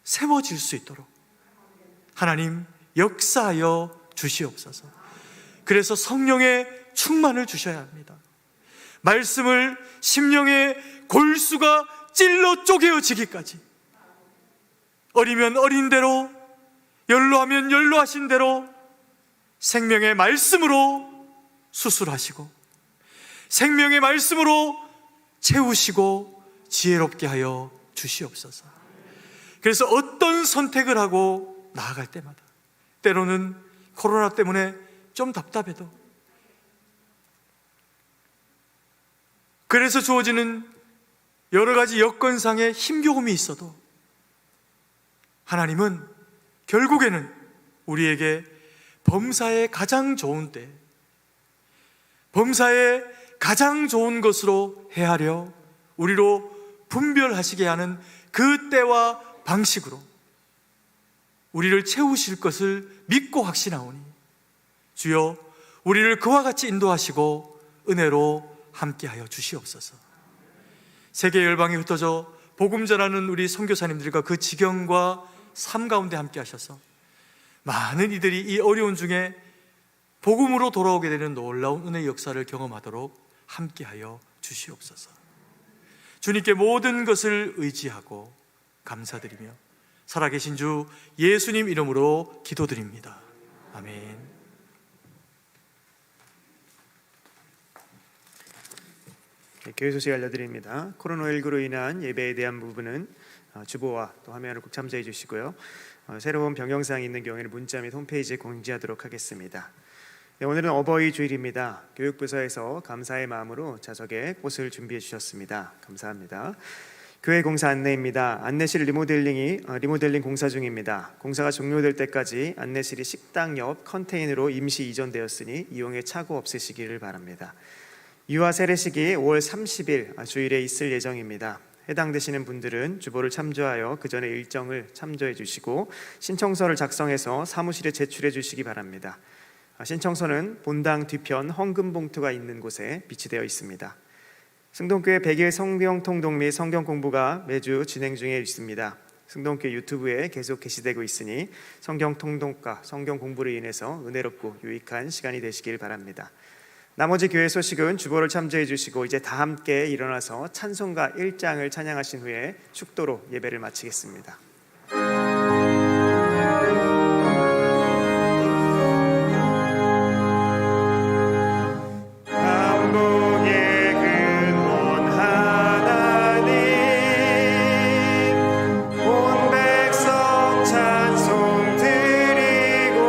세워질 수 있도록 하나님 역사하여 주시옵소서. 그래서 성령의 충만을 주셔야 합니다. 말씀을 심령의 골수가 찔러 쪼개어지기까지, 어리면 어린 대로, 연로하면 연로하신 대로 생명의 말씀으로 수술하시고 생명의 말씀으로 채우시고 지혜롭게 하여 주시옵소서. 그래서 어떤 선택을 하고 나아갈 때마다, 때로는 코로나 때문에 좀 답답해도, 그래서 주어지는 여러 가지 여건상의 힘겨움이 있어도 하나님은 결국에는 우리에게 범사에 가장 좋은 때, 범사에 가장 좋은 것으로 헤아려 우리로 분별하시게 하는 그 때와 방식으로 우리를 채우실 것을 믿고 확신하오니 주여, 우리를 그와 같이 인도하시고 은혜로 함께하여 주시옵소서. 세계 열방에 흩어져 복음 전하는 우리 선교사님들과 그 지경과 삶 가운데 함께 하셔서 많은 이들이 이 어려운 중에 복음으로 돌아오게 되는 놀라운 은혜의 역사를 경험하도록 함께하여 주시옵소서. 주님께 모든 것을 의지하고 감사드리며 살아계신 주 예수님 이름으로 기도드립니다. 아멘. 교회 소식 알려드립니다. 코로나19로 인한 예배에 대한 부분은 주보와 또 화면을 꼭 참조해 주시고요. 새로운 병영사항이 있는 경우에는 문자 및 홈페이지에 공지하도록 하겠습니다. 네, 오늘은 어버이 주일입니다. 교육부서에서 감사의 마음으로 자석에 꽃을 준비해 주셨습니다. 감사합니다. 교회 공사 안내입니다. 안내실 리모델링 공사 중입니다. 공사가 종료될 때까지 안내실이 식당 옆 컨테이너로 임시 이전되었으니 이용에 착오 없으시기를 바랍니다. 유아 세례식이 5월 30일 주일에 있을 예정입니다. 해당되시는 분들은 주보를 참조하여 그 전에 일정을 참조해 주시고 신청서를 작성해서 사무실에 제출해 주시기 바랍니다. 신청서는 본당 뒤편 헌금 봉투가 있는 곳에 비치되어 있습니다. 승동교회 100일 성경 통독 및 성경 공부가 매주 진행 중에 있습니다. 승동교회 유튜브에 계속 게시되고 있으니 성경 통독과 성경 공부를 인해서 은혜롭고 유익한 시간이 되시길 바랍니다. 나머지 교회 소식은 주보를 참조해 주시고 이제 다 함께 일어나서 찬송가 1장을 찬양하신 후에 축도로 예배를 마치겠습니다. 남북의 근원 하나님 온 백성 찬송 드리고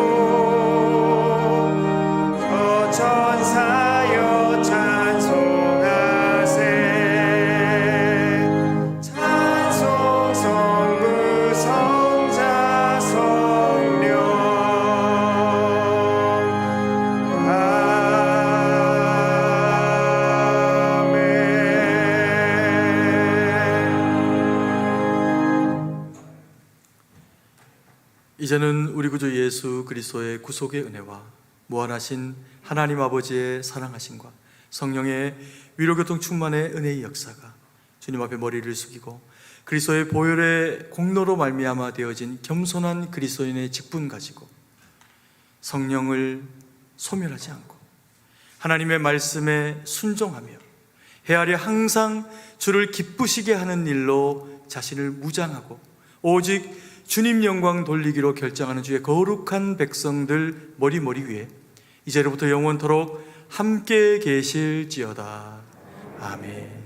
저 천사여 찬송하세 찬송 성부 성자 성령 이제는 우리 구주 예수 그리스도의 구속의 은혜와 무한하신 하나님 아버지의 사랑하심과 성령의 위로교통 충만의 은혜의 역사가 주님 앞에 머리를 숙이고 그리스도의 보혈의 공로로 말미암아 되어진 겸손한 그리스도인의 직분 가지고 성령을 소멸하지 않고 하나님의 말씀에 순종하며 헤아려 항상 주를 기쁘시게 하는 일로 자신을 무장하고 오직 주님 영광 돌리기로 결정하는 주의 거룩한 백성들 머리 위에 이제로부터 영원토록 함께 계실지어다. 아멘.